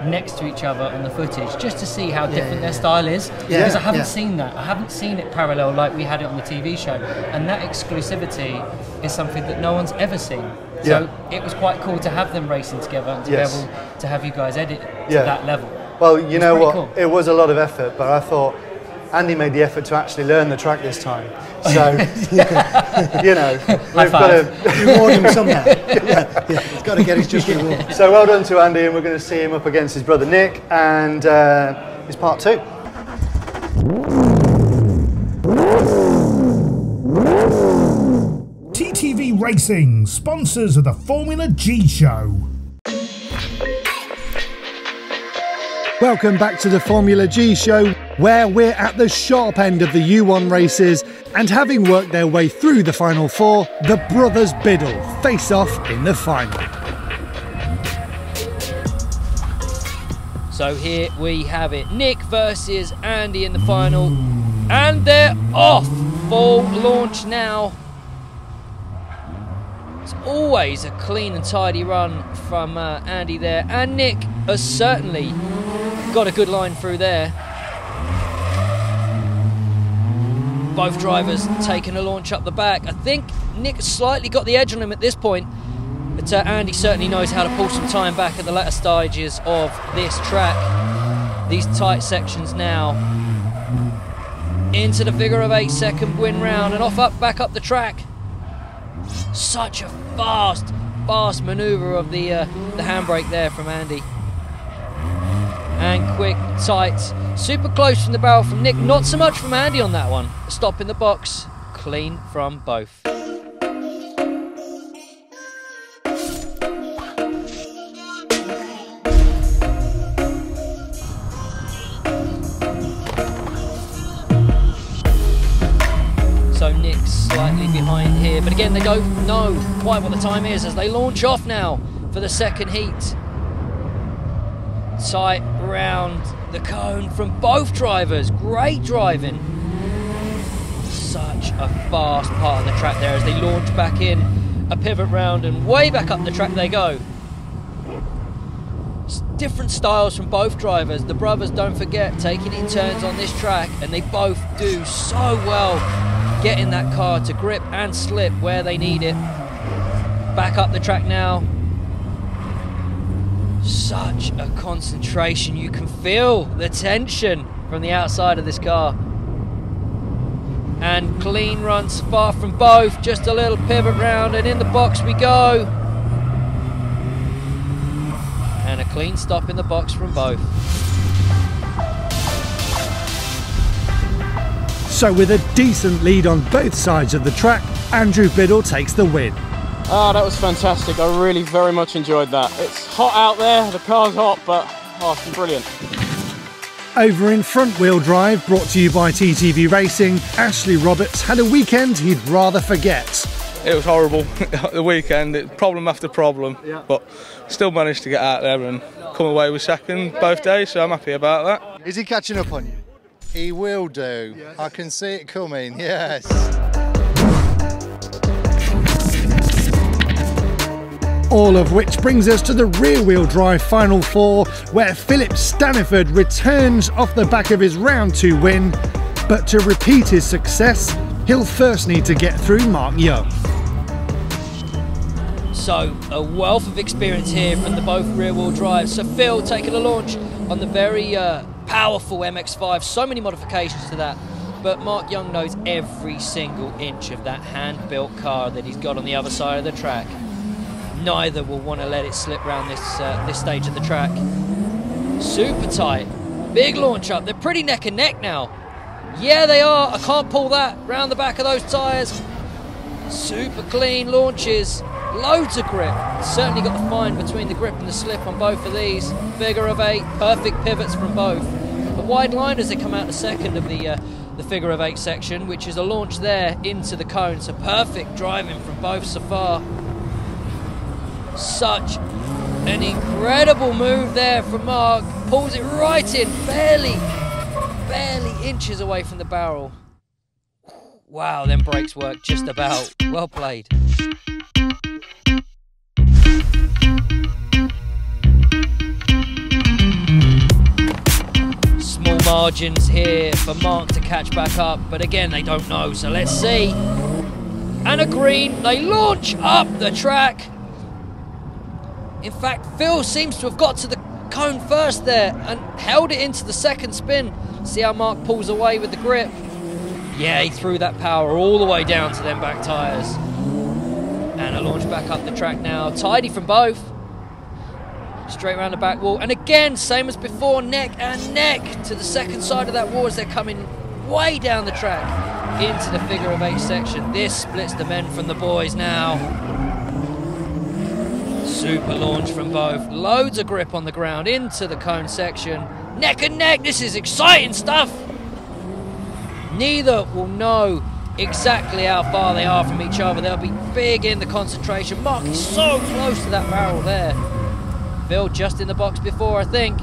next to each other on the footage just to see how different their style is, because I haven't seen that. I haven't seen it parallel like we had it on the TV show, and that exclusivity is something that no one's ever seen. So it was quite cool to have them racing together and to be able to have you guys edit to that level. Well, you know what, cool. It was a lot of effort, but I thought Andy made the effort to actually learn the track this time. So, you know, we've got to reward him somehow. He's got to get his just reward. So well done to Andy, and we're going to see him up against his brother Nick, and his part 2. TTV Racing, sponsors of the Formula G Show. Welcome back to the Formula G Show, where we're at the sharp end of the U1 races, and having worked their way through the final 4, the brothers Biddle face off in the final. So here we have it, Nick versus Andy in the final, and they're off. Full launch now. It's always a clean and tidy run from Andy there, and Nick has certainly got a good line through there. Both drivers taking a launch up the back. I think Nick slightly got the edge on him at this point, but Andy certainly knows how to pull some time back at the latter stages of this track. These tight sections now. Into the figure of 8 second win round and back up the track. Such a fast manoeuvre of the handbrake there from Andy. And quick, tight, super close from the barrel from Nick. Not so much from Andy on that one. A stop in the box, clean from both. So Nick's slightly behind here, but again they don't know quite what the time is as they launch off now for the second heat. Tight round the cone from both drivers. Great driving. Such a fast part of the track there as they launch back in a pivot round and way back up the track they go. Different styles from both drivers. The brothers, don't forget, taking in turns on this track, and they both do so well getting that car to grip and slip where they need it. Back up the track now. Such a concentration. You can feel the tension from the outside of this car. And clean runs far from both. Just a little pivot round and in the box we go. And a clean stop in the box from both. So with a decent lead on both sides of the track, Andrew Biddle takes the win. Oh, that was fantastic. I really very much enjoyed that. It's hot out there, the car's hot, but it's brilliant. Over in front-wheel drive, brought to you by TTV Racing, Ashley Roberts had a weekend he'd rather forget. It was horrible, the weekend, problem after problem, but still managed to get out there and come away with second both days, so I'm happy about that. Is he catching up on you? He will do. Yes. I can see it coming, yes. All of which brings us to the rear-wheel drive Final 4, where Philip Staniford returns off the back of his round 2 win, but to repeat his success, he'll first need to get through Mark Young. So, a wealth of experience here from the both rear-wheel drives. So Phil taking a launch on the very powerful MX-5, so many modifications to that, but Mark Young knows every single inch of that hand-built car that he's got on the other side of the track. Neither will want to let it slip around this stage of the track. Super tight, big launch up. They're pretty neck and neck now. Yeah, they are. I can't pull that round the back of those tyres. Super clean launches. Loads of grip. Certainly got the fine between the grip and the slip on both of these. Figure of 8, perfect pivots from both. The wide line as they come out the second of the figure of 8 section, which is a launch there into the cone. So perfect driving from both so far. Such an incredible move there from Mark. Pulls it right in, barely inches away from the barrel. Wow, them brakes work just about. Well played. Small margins here for Mark to catch back up, but again, they don't know, so let's see. And a green, they launch up the track. In fact, Phil seems to have got to the cone first there and held it into the second spin. See how Mark pulls away with the grip. Yeah, he threw that power all the way down to them back tyres. And a launch back up the track now. Tidy from both. Straight around the back wall. And again, same as before, neck and neck to the second side of that wall as they're coming way down the track into the figure of 8 section. This splits the men from the boys now. Super launch from both. Loads of grip on the ground into the cone section. Neck and neck. This is exciting stuff. Neither will know exactly how far they are from each other. They'll be big in the concentration. Mark is so close to that barrel there. Phil just in the box before, I think.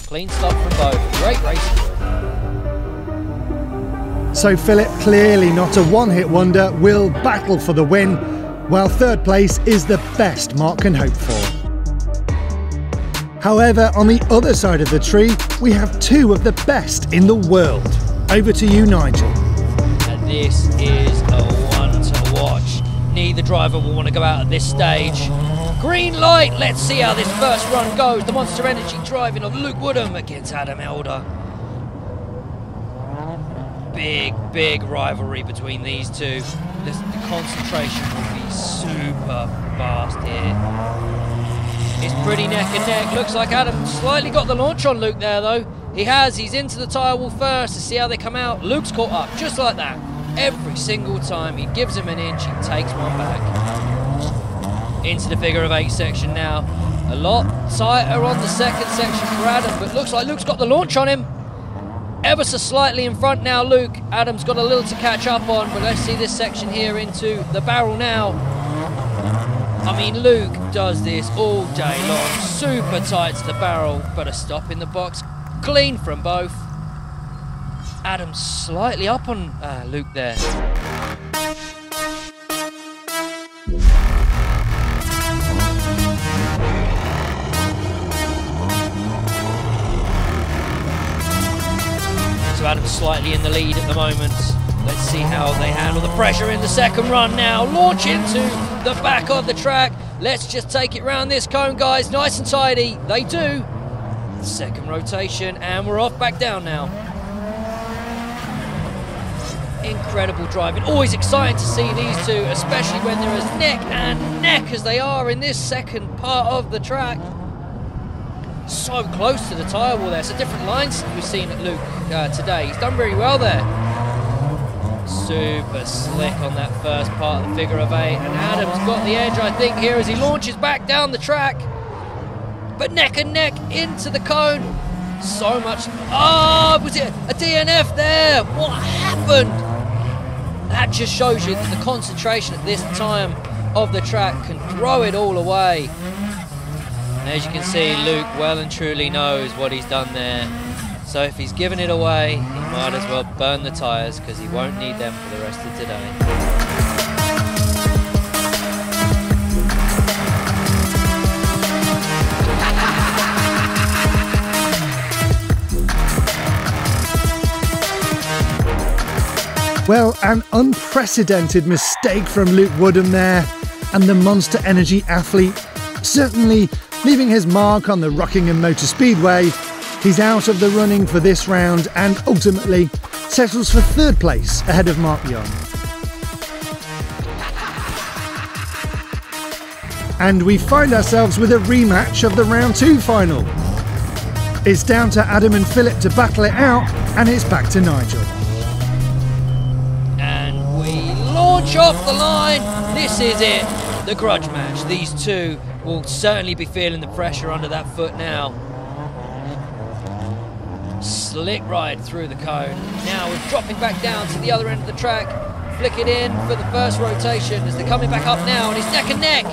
Clean stop from both. Great racing. So Philip, clearly not a one-hit wonder, will battle for the win, while third place is the best Mark can hope for. However, on the other side of the tree, we have two of the best in the world. Over to you, Nigel. And this is a one to watch. Neither driver will want to go out at this stage. Green light, let's see how this first run goes. The Monster Energy driving of Luke Woodham against Adam Elder. Big rivalry between these two. The concentration will be super fast here. It's pretty neck and neck. Looks like Adam slightly got the launch on Luke there though. He has, he's into the tyre wall first to see how they come out. Luke's caught up, just like that. Every single time he gives him an inch, he takes one back. Into the figure of 8 section now. A lot tighter on the second section for Adam, but looks like Luke's got the launch on him. Ever so slightly in front now, Luke. Adam's got a little to catch up on, but let's see this section here into the barrel now. I mean, Luke does this all day long, super tight to the barrel, but a stop in the box, clean from both. Adam's slightly up on Luke there. So Adam's slightly in the lead at the moment. Let's see how they handle the pressure in the second run now. Launch into the back of the track. Let's just take it round this cone, guys. Nice and tidy. They do. Second rotation, and we're off back down now. Incredible driving. Always exciting to see these two, especially when they're as neck and neck as they are in this second part of the track. So close to the tyre wall there. It's a different line we've seen at Luke today. He's done very well there. Super slick on that first part of the figure of 8, and Adam's got the edge, I think, here as he launches back down the track. But neck and neck into the cone. So much. Oh, was it a DNF there? What happened? That just shows you that the concentration at this time of the track can throw it all away. And as you can see, Luke well and truly knows what he's done there. So if he's given it away, he might as well burn the tyres because he won't need them for the rest of today. Well, an unprecedented mistake from Luke Woodham there, and the Monster Energy athlete certainly leaving his mark on the Rockingham Motor Speedway. He's out of the running for this round and ultimately settles for third place ahead of Mark Young. And we find ourselves with a rematch of the round 2 final. It's down to Adam and Philip to battle it out, and it's back to Nigel. And we launch off the line. This is it, the grudge match. These two will certainly be feeling the pressure under that foot now. Slick ride through the cone. Now we're dropping back down to the other end of the track. Flick it in for the first rotation as they're coming back up now, and it's neck and neck.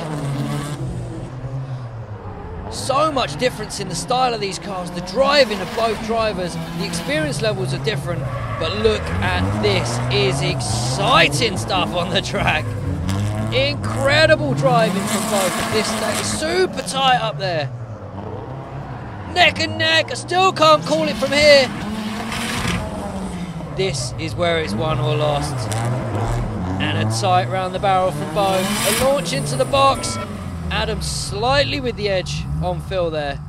So much difference in the style of these cars, the driving of both drivers, the experience levels are different, but look at this, is exciting stuff on the track. Incredible driving from both at this stage, super tight up there. Neck and neck, I still can't call it from here. This is where it's won or lost. And a tight round the barrel from both. A launch into the box. Adam slightly with the edge on Phil there.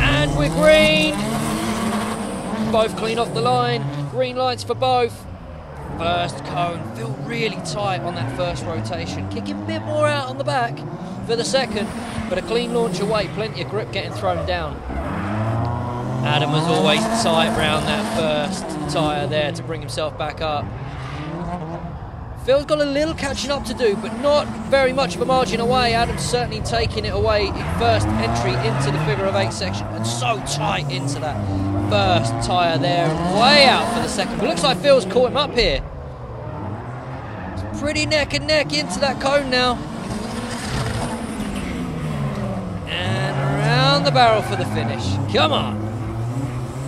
And we're green. Both clean off the line. Green lights for both. First cone, feel really tight on that first rotation, kicking a bit more out on the back for the second, but a clean launch away, plenty of grip getting thrown down. Adam was always tight round that first tyre there to bring himself back up. Phil's got a little catching up to do, but not very much of a margin away. Adam's certainly taking it away in first entry into the figure of 8 section, and so tight into that first tyre there, way out for the second. But looks like Phil's caught him up here. It's pretty neck and neck into that cone now. And around the barrel for the finish. Come on.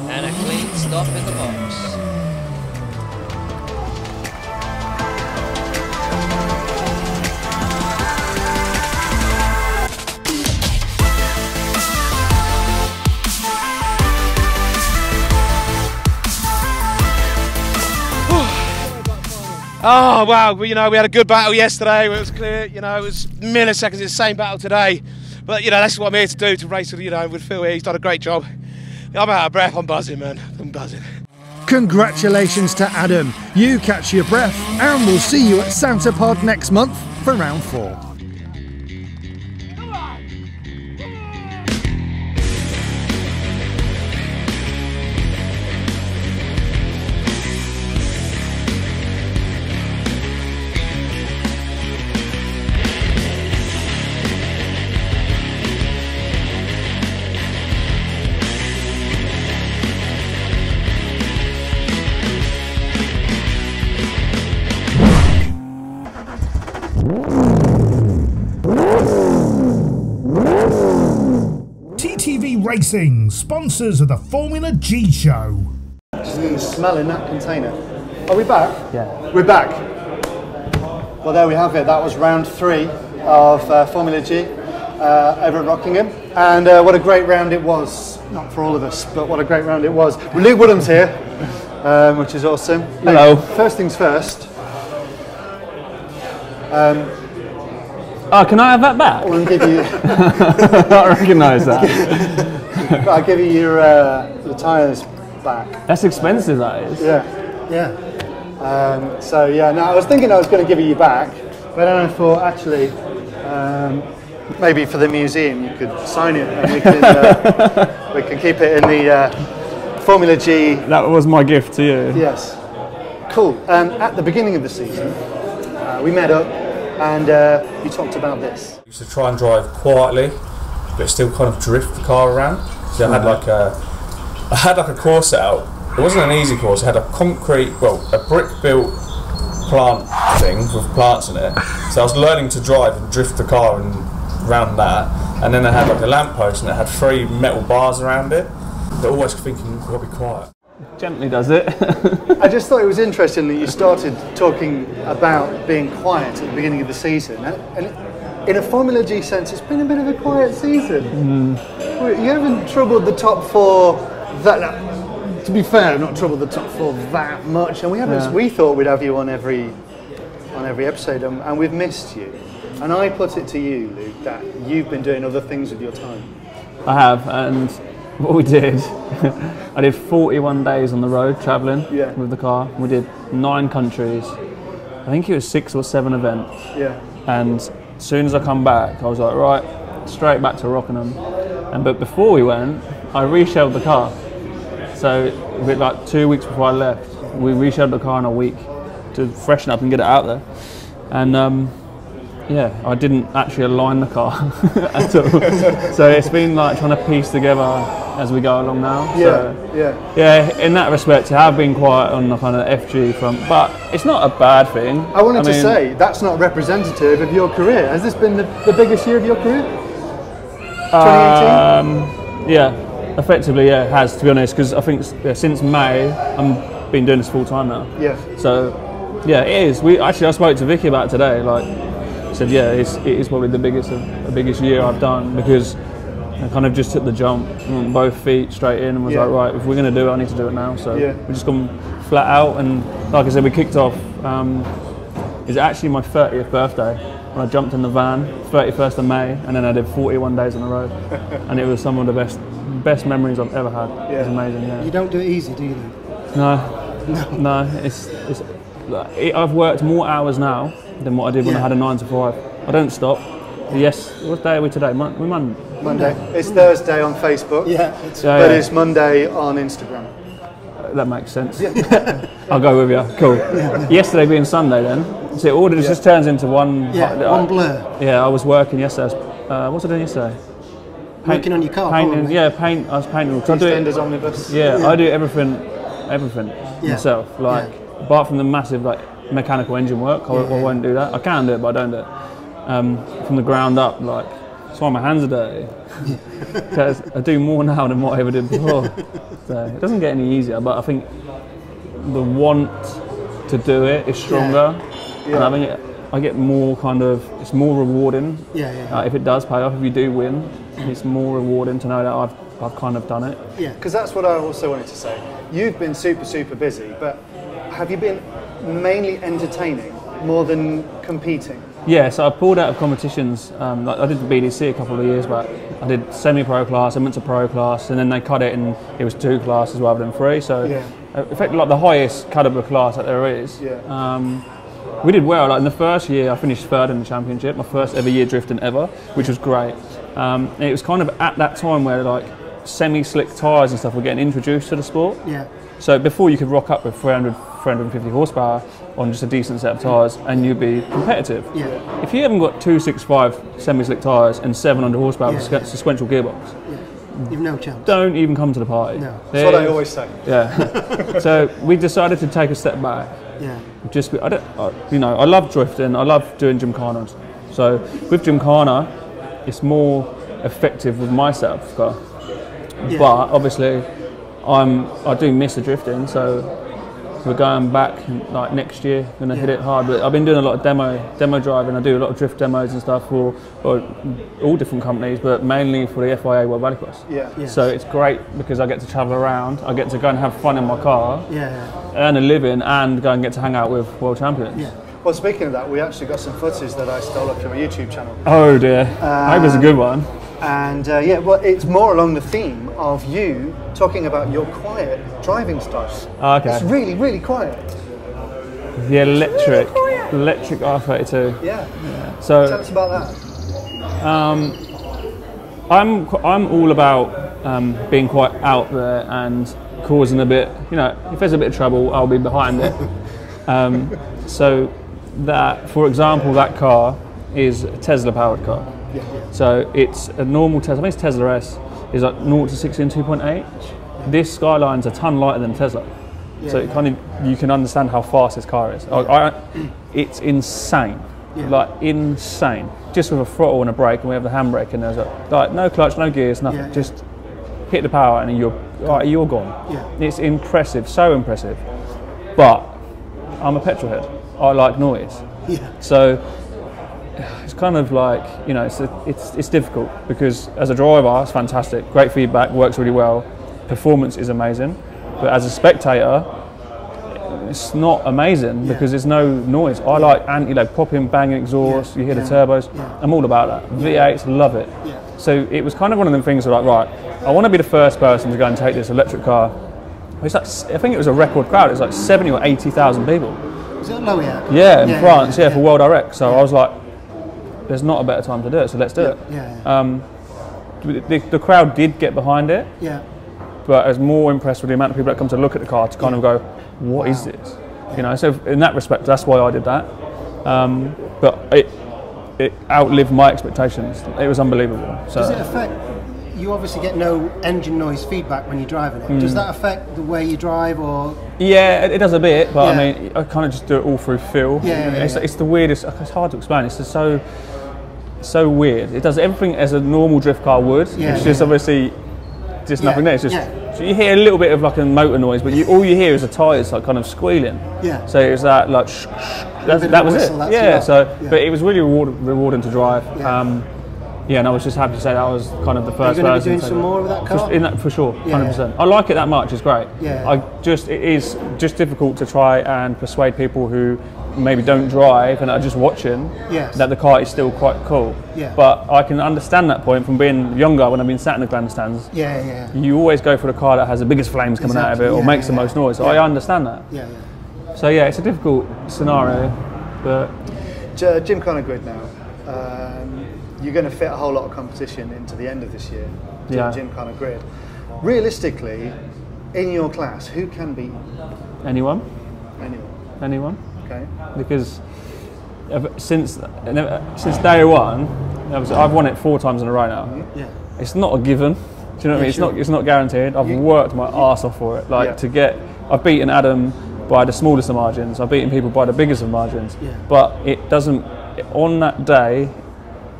And a clean stop in the box. Oh wow, we had a good battle yesterday. It was clear, it was milliseconds. It's the same battle today, but that's what I'm here to do, to race with Phil here. He's done a great job. I'm out of breath. I'm buzzing, man. I'm buzzing. Congratulations to Adam. You catch your breath, and we'll see you at Santa Pod next month for round 4. TTV Racing, sponsors of the Formula G Show. Just going to smell in that container. Are we back? Yeah. We're back. Well, there we have it. That was round 3 of Formula G over at Rockingham. And what a great round it was. Not for all of us, but what a great round it was. Luke Woodham's here, which is awesome. Hello. Luke, first things first. Oh, can I have that back? I'll give you. I recognise that. I'll give you your tyres back. That's expensive, that is. Yeah. Yeah. So yeah, no, I was thinking I was going to give you back, but then I thought actually maybe for the museum you could sign it and we can keep it in the Formula G. That was my gift to you. Yes. Cool. At the beginning of the season, we met up and you talked about this. I used to try and drive quietly, but still kind of drift the car around. So I had like a course set out. It wasn't an easy course. It had a brick-built plant thing with plants in it. So I was learning to drive and drift the car and around that. And then I had like a lamppost and it had 3 metal bars around it. They're always thinking, you've got to be quiet. Gently does it. I just thought it was interesting that you started talking about being quiet at the beginning of the season. And in a Formula G sense, it's been a bit of a quiet season. You haven't troubled the top 4 that... To be fair, not troubled the top 4 that much, and we haven't. Yeah. We thought we'd have you on every episode, and we've missed you. And I put it to you, Luke, that you've been doing other things with your time. I have, and what we did, I did 41 days on the road travelling with the car. We did 9 countries. I think it was 6 or 7 events. Yeah. And as soon as I come back, I was like, right, straight back to Rockingham. But before we went, I reshelled the car. So like 2 weeks before I left, we reshelled the car in a week to freshen up and get it out there. And yeah, I didn't actually align the car at all. So it's been like trying to piece together as we go along now. Yeah, in that respect, I have been quite on the kind of FG front, but it's not a bad thing. I wanted to say, that's not representative of your career. Has this been the biggest year of your career? 2018? Yeah, effectively, yeah, it has, to be honest, because I think since May, I've been doing this full time now. Yeah. So, yeah, it is. I spoke to Vicky about it today, like, said, yeah, it is probably the biggest year I've done, because I kind of just took the jump, both feet straight in, and was like, right, if we're going to do it, I need to do it now. So we just gone flat out, and like I said, we kicked off. It's actually my 30th birthday when I jumped in the van, 31st of May, and then I did 41 days on the road, and it was some of the best memories I've ever had. It was amazing. Yeah. You don't do it easy, do you? No. It's I've worked more hours now than what I did when I had a 9 to 5. I don't stop. Yes. What day are we today? We're Monday. It's Thursday on Facebook. But it's Monday on Instagram. That makes sense. I'll go with you. Cool. Yesterday being Sunday, then. So it just turns into one. One blur. Yeah, I was working yesterday. What was I doing yesterday? Working on your car. Painting. Yeah, paint. I was painting. EastEnders omnibus. Yeah, I do everything myself. Like apart from the massive mechanical engine work, I won't do that. I can do it, but I don't do it. From the ground up, like, that's why my hands are dirty. Because I do more now than what I ever did before. So it doesn't get any easier, but I think the want to do it is stronger. And I think I get more it's more rewarding. If it does pay off, if you do win, it's more rewarding to know that I've kind of done it. Yeah, because that's what I also wanted to say. You've been super busy, but have you been mainly entertaining more than competing? Yeah, so I pulled out of competitions. I did the BDC a couple of years back. I did semi-pro class, I went to pro class, and then they cut it and it was 2 classes rather than 3. So effectively, like the highest caliber class that there is. We did well. Like in the first year, I finished 3rd in the championship. My first ever year drifting ever, which was great. And it was kind of at that time where like semi-slick tyres and stuff were getting introduced to the sport. So before you could rock up with 350 horsepower on just a decent set of tyres and you'd be competitive. If you haven't got 265 semi-slick tyres and 700 horsepower with a sequential gearbox, you've no chance. Don't even come to the party. That's what I always say. So we decided to take a step back. I love drifting. I love doing gymkhana. So with gymkhana, it's more effective with my setup of car. But obviously, I do miss the drifting, so we're going back like next year, gonna hit it hard. But I've been doing a lot of demo driving. I do a lot of drift demos and stuff for all different companies, but mainly for the FIA World Rallycross. So it's great because I get to travel around. I get to go and have fun in my car, earn a living, and go and get to hang out with world champions. Well, speaking of that, we actually got some footage that I stole off your YouTube channel. Oh dear, I hope it's a good one. And well, it's more along the theme of you talking about your quiet driving style. Okay. It's really quiet. The electric R32. So tell us about that. I'm all about being quite out there and causing a bit. If there's a bit of trouble, I'll be behind it. So that, for example, that car is a Tesla-powered car. So it's a normal Tesla. I think it's Tesla S. Is like 0 to 60 in 2.8. This Skyline's a ton lighter than Tesla. So it you can understand how fast this car is. It's insane, like insane. Just with a throttle and a brake, and we have the handbrake, and there's like no clutch, no gears, nothing. Just hit the power, and you're gone. It's impressive, so impressive. But I'm a petrol head. I like noise. So it's kind of like, it's difficult because as a driver, it's fantastic, great feedback, works really well, performance is amazing. But as a spectator, it's not amazing because there's no noise. I like popping, banging exhaust, you hear the turbos. I'm all about that. V8s, love it. So it was kind of one of them things where like, right, I want to be the first person to go and take this electric car. It's like, I think it was a record crowd. It was like 70 or 80,000 people. Was it Loya? Yeah, in France. Yeah, for World Direct. So I was like, there's not a better time to do it. So let's do it. The crowd did get behind it. Yeah. But I was more impressed with the amount of people that come to look at the car to kind of go, what is this? You know. So in that respect, that's why I did that. But it outlived my expectations. It was unbelievable. So. Does it affect? You obviously get no engine noise feedback when you're driving it. Does that affect the way you drive, or? Yeah, it does a bit, but I mean, I kind of just do it all through feel. It's the weirdest. It's hard to explain. It's just so weird. It does everything as a normal drift car would. It's just obviously just nothing there. It's just so you hear a little bit of like a motor noise, but all you hear is the tyres like kind of squealing. Yeah. So it was that like that was it. Yeah. So, but it was really rewarding to drive. Yeah, and I was just happy to say that I was kind of the first person. Are you going to be doing some more with that car? For sure, 100%. I like it that much, it's great. Yeah. It is just difficult to try and persuade people who maybe don't drive and are just watching that the car is still quite cool. Yeah. But I can understand that point from being younger when I've been sat in the grandstands. You always go for the car that has the biggest flames coming out of it or makes the most noise. So I understand that. So yeah, it's a difficult scenario, but... Gymkhana Grid now. You're going to fit a whole lot of competition into the end of this year to the Gymkhana Grid. Realistically, in your class, who can beat you? Anyone. Anyone. Okay. Because since day one, I've won it 4 times in a row now. Yeah. It's not a given. Do you know what I mean? It's not guaranteed. I've worked my arse off for it. I've beaten Adam by the smallest of margins. I've beaten people by the biggest of margins. Yeah. But it doesn't. On that day,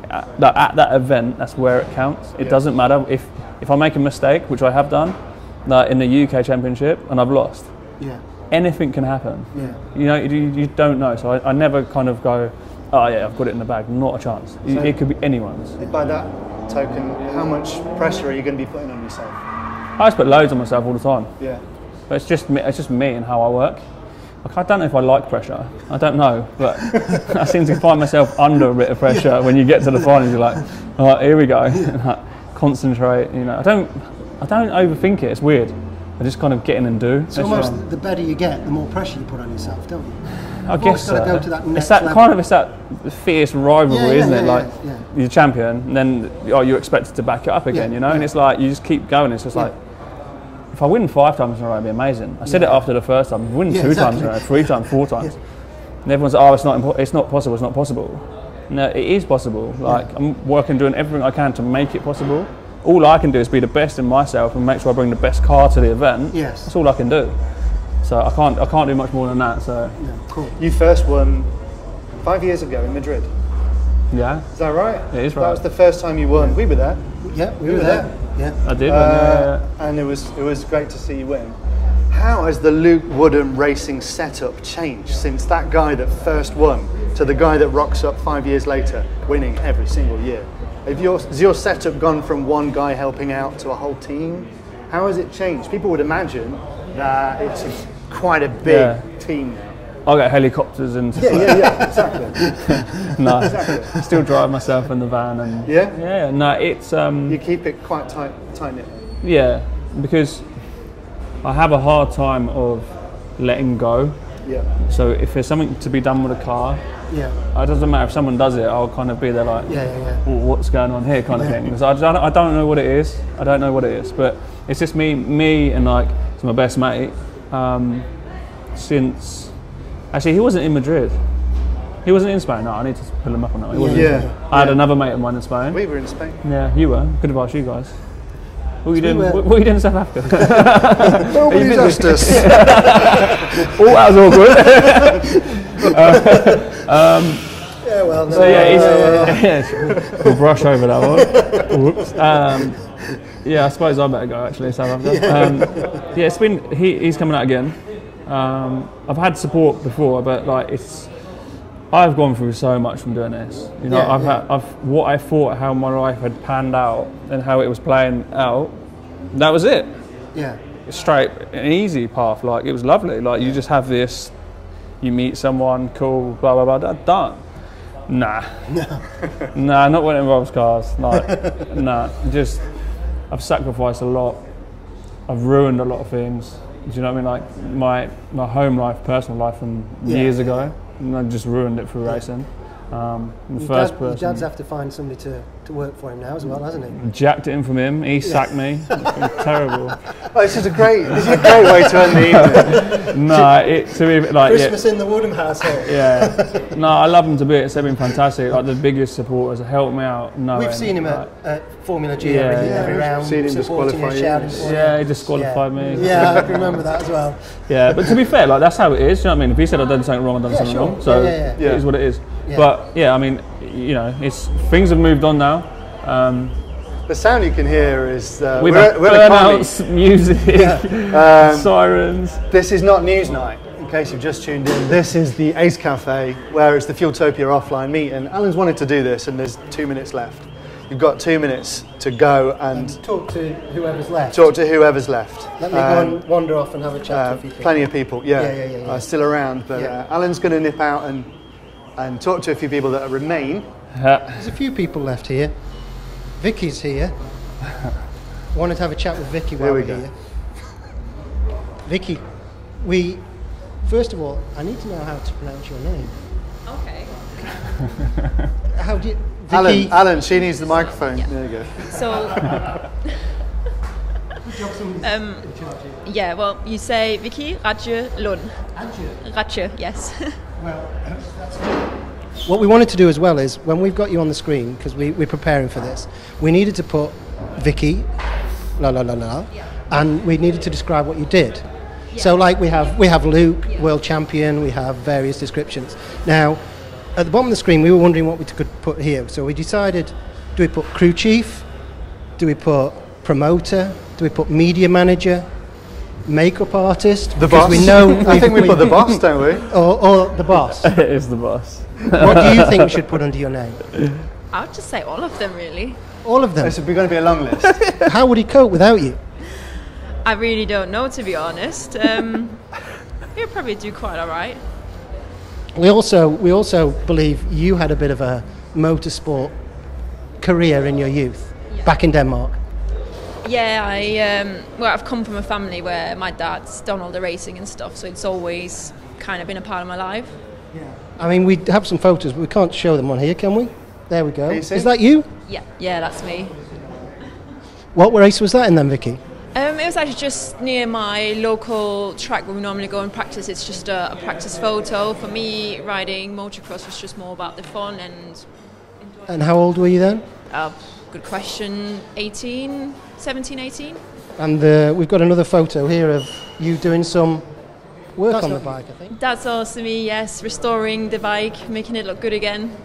at that event, that's where it counts. It doesn't matter if I make a mistake, which I have done, in the UK Championship, and I've lost. Yeah. Anything can happen. Yeah. You know, you don't know. So I never kind of go, oh yeah, I've got it in the bag. Not a chance. So it could be anyone's. By that token, how much pressure are you going to be putting on yourself? I just put loads on myself all the time. Yeah. But it's just me and how I work. Like, I don't know if I like pressure. I don't know, but I seem to find myself under a bit of pressure when you get to the finals. You're like, all right, here we go. Concentrate. You know, I don't overthink it. It's weird. I just kind of get in and do. So almost the better you get, the more pressure you put on yourself, don't you? I guess so. Go to that next it's that level. It's that fierce rivalry, isn't it? You're champion, and then you're expected to back it up again, you know. And it's like you just keep going. It's just like, if I win 5 times in a row, it'd be amazing. I said it after the first time. If I win 2 times in a row, 3 times, 4 times, and everyone's like, oh, it's not possible. It's not possible. No, it is possible. Like I'm working, doing everything I can to make it possible. All I can do is be the best in myself and make sure I bring the best car to the event. That's all I can do. So I can't do much more than that. So cool. You first won 5 years ago in Madrid. Yeah. Is that right? It is right. That was the first time you won. We were there. Yeah, we were there. Yeah. I did. And it was great to see you win. How has the Luke Woodham racing setup changed since that guy that first won to the guy that rocks up 5 years later, winning every single year? Has your setup gone from one guy helping out to a whole team? How has it changed? People would imagine that it's quite a big team now. I get helicopters and exactly. No, exactly. Still drive myself in the van and no, it's you keep it quite tight knit. Yeah, because I have a hard time of letting go. Yeah. So if there's something to be done with a car, it doesn't matter if someone does it. I'll kind of be there like, well, what's going on here, kind of thing. Because I don't know what it is. I don't know what it is, but it's just me and like it's my best mate. Since actually he wasn't in Madrid. He wasn't in Spain. No, I need to pull him up on that. He wasn't in Spain. I had another mate of mine in Spain. We were in Spain. Yeah, you were. Could have asked you guys. What were you doing? What were you doing in South Africa? Nobody's asked us. Oh, that was awkward. Yeah, well, no. So we'll brush over that one. Whoops. I suppose I better go actually, South Africa. It's been he's coming out again. I've had support before, but like I've gone through so much from doing this. You know, what I thought how my life had panned out and how it was playing out. That was it. Yeah. Straight, an easy path. Like it was lovely. Like you just have this. You meet someone, cool, blah blah blah. Done. Nah. Nah, not when it involves cars. Like, nah. Just I've sacrificed a lot. I've ruined a lot of things. Do you know what I mean? Like my home life, personal life from years ago, and I just ruined it through racing. Your dad's have to find somebody to work for him now as well, hasn't he? Jacked it in from him. He sacked me. It's been terrible. Oh, this is a great way to end the evening. No, Christmas in the Woodham household. Yeah. No, I love them to bits. They've been fantastic. Like the biggest supporters have helped me out. We've seen him at Formula G every round. Seen him disqualify you. Yeah, he disqualified me. Yeah, I can remember that as well. Yeah, but to be fair, like that's how it is. You know what I mean? If he said I've done something wrong, I've done something wrong. So it is what it is. Yeah. But yeah, I mean, you know, things have moved on now. The sound you can hear is we're at burnouts, music, sirens. This is not news night, in case you've just tuned in. This is the Ace Cafe, where it's the Fueltopia offline meet, and Alan's wanted to do this, and there's 2 minutes left. You've got 2 minutes to go and talk to whoever's left. Talk to whoever's left. Let me go and wander off and have a chat with a few people. Plenty of people, are still around, but Alan's going to nip out and talk to a few people that remain. There's a few people left here. Vicky's here. Wanted to have a chat with Vicky while we're here. Vicky, first of all, I need to know how to pronounce your name. Okay. How do you... Vicky? Alan, she needs the microphone. Yeah. There you go. So, well, you say Vicky Ratje Lund. Ratje, yes. Well, that's what we wanted to do as well is, when we've got you on the screen, because we're preparing for this, we needed to put Vicky, and we needed to describe what you did. Yeah. So like we have Luke, world champion, we have various descriptions. Now, at the bottom of the screen, we were wondering what we could put here. So we decided, do we put crew chief? Do we put promoter? Do we put media manager? Makeup artist? The boss? I think we put the boss, don't we? Or the boss? It is the boss. What do you think we should put under your name? I would just say all of them, really. All of them? This is going to be a long list. How would he cope without you? I really don't know, to be honest. He'll probably do quite all right. We also believe you had a bit of a motorsport career in your youth, back in Denmark. Yeah, I've come from a family where my dad's done all the racing and stuff, so it's always kind of been a part of my life. Yeah. I mean, we have some photos, but we can't show them on here, can we? There we go. Is that you? Yeah, that's me. What race was that in then, Vicky? It was actually just near my local track where we normally go and practice. It's just a practice photo. For me, riding motocross was just more about the fun and... And how old were you then? Good question. 17, 18. And we've got another photo here of you doing some work on the bike, I think. That's also me, yes. Restoring the bike, making it look good again.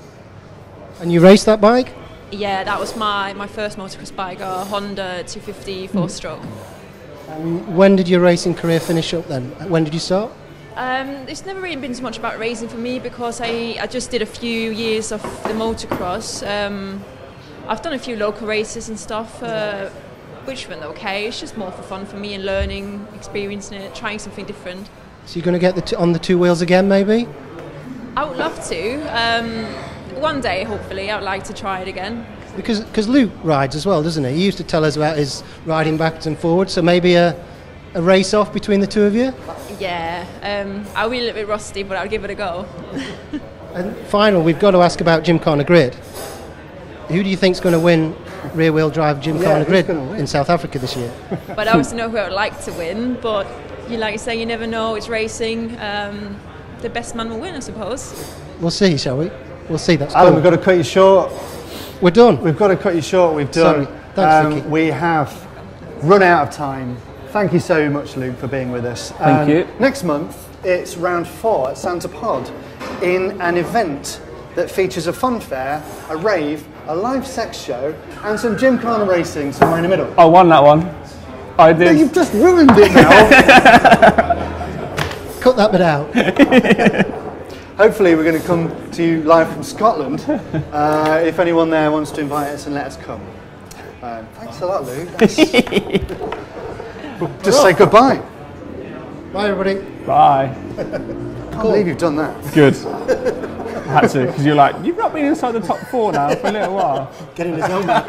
And you raced that bike? Yeah, that was my first motocross bike, a Honda 250 4-stroke. When did your racing career finish up then? When did you start? It's never really been so much about racing for me, because I just did a few years of the motocross. I've done a few local races and stuff, which went okay. It's just more for fun for me and learning, experiencing it, trying something different. So you're going to get on the two wheels again, maybe? I would love to. One day, hopefully, I would like to try it again. Because Luke rides as well, doesn't he? He used to tell us about his riding backwards and forwards, so maybe a race off between the two of you? Yeah, I'll be a little bit rusty, but I'll give it a go. And final, we've got to ask about Gymkhana Grid. Who do you think's going to win rear-wheel drive Gymkhana Grid in South Africa this year? But I obviously know who I would like to win, but like you say, you never know, it's racing. The best man will win, I suppose. We'll see, shall we? We'll see. That's Alan, cool. we've got to cut you short. We're done. We've got to cut you short. We've done. Sorry. Thanks, Vicky. We have run out of time. Thank you so much, Luke, for being with us. Thank you. Next month, it's round 4 at Santa Pod in an event that features a fun fair, a rave, a live sex show, and some Gymkhana racing somewhere in the middle. I won that one. I did. No, you've just ruined it now. Cut that bit out. Hopefully we're going to come to you live from Scotland. If anyone there wants to invite us and let us come. Thanks a lot, Luke. Just say goodbye. Bye, everybody. Bye. I can't believe you've done that. Good. I had to, because you're like, you've not been inside the top 4 now for a little while. Get in his helmet.